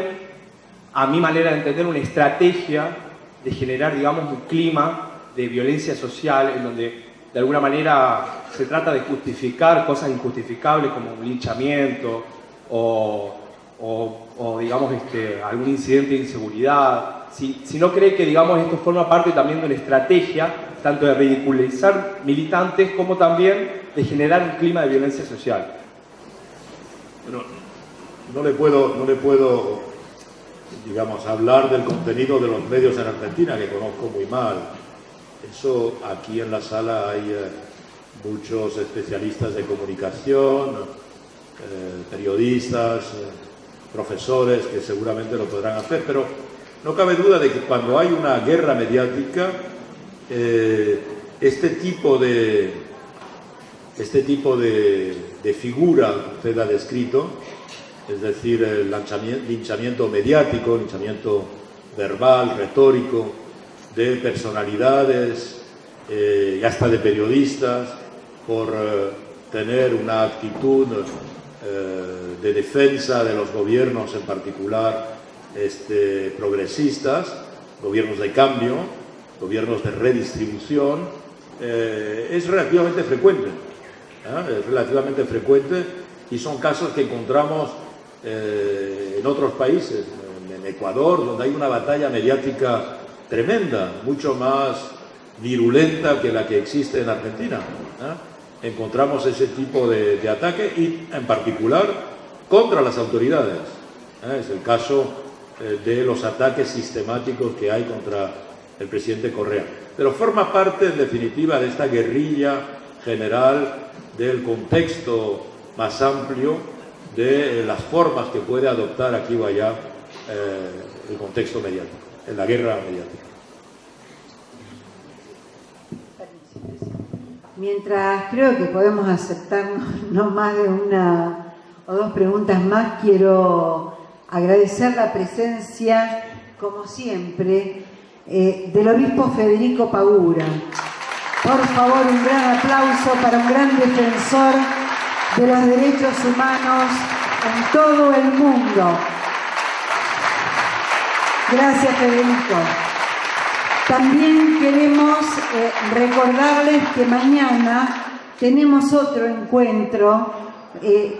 a mi manera de entender, una estrategia de generar, digamos, un clima de violencia social en donde de alguna manera se trata de justificar cosas injustificables como un linchamiento o digamos, algún incidente de inseguridad. Si no cree que, digamos, esto forma parte también de una estrategia tanto de ridiculizar militantes como también de generar un clima de violencia social. Bueno, no le puedo, digamos, hablar del contenido de los medios en Argentina, que conozco muy mal. Eso, aquí en la sala hay muchos especialistas de comunicación, periodistas, profesores que seguramente lo podrán hacer, pero no cabe duda de que cuando hay una guerra mediática, este tipo de figura que usted ha descrito, es decir, el linchamiento mediático, linchamiento verbal, retórico, de personalidades y hasta de periodistas por tener una actitud de defensa de los gobiernos, en particular progresistas, gobiernos de cambio, gobiernos de redistribución, es relativamente frecuente. Es relativamente frecuente y son casos que encontramos en otros países, en Ecuador, donde hay una batalla mediática tremenda, mucho más virulenta que la que existe en Argentina. Encontramos ese tipo de ataque y en particular contra las autoridades. Es el caso de los ataques sistemáticos que hay contra el presidente Correa. Pero forma parte, en definitiva, de esta guerrilla general, del contexto más amplio, de las formas que puede adoptar aquí o allá el contexto mediático, en la guerra mediática. Mientras creo que podemos aceptar no más de una o dos preguntas más, quiero agradecer la presencia, como siempre, del obispo Federico Pagura. Por favor, un gran aplauso para un gran defensor de los derechos humanos en todo el mundo. Gracias, Federico. También queremos recordarles que mañana tenemos otro encuentro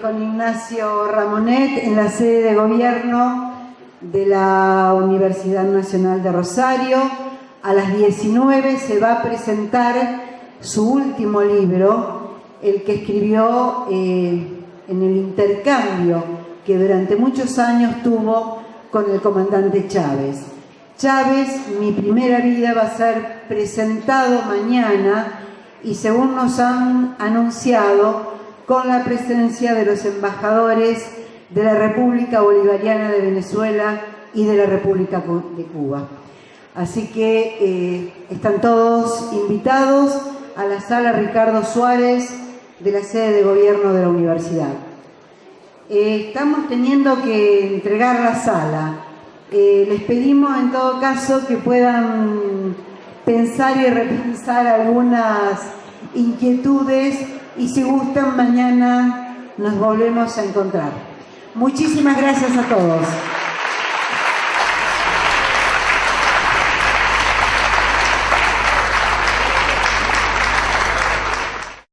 con Ignacio Ramonet en la sede de gobierno de la Universidad Nacional de Rosario. A las 19 se va a presentar su último libro, el que escribió en el intercambio que durante muchos años tuvo con el comandante Chávez. Chávez, mi primera vida, va a ser presentado mañana y, según nos han anunciado, con la presencia de los embajadores de la República Bolivariana de Venezuela y de la República de Cuba. Así que están todos invitados a la sala Ricardo Suárez de la sede de gobierno de la universidad. Estamos teniendo que entregar la sala. Les pedimos en todo caso que puedan pensar y repensar algunas inquietudes y, si gustan, mañana nos volvemos a encontrar. Muchísimas gracias a todos.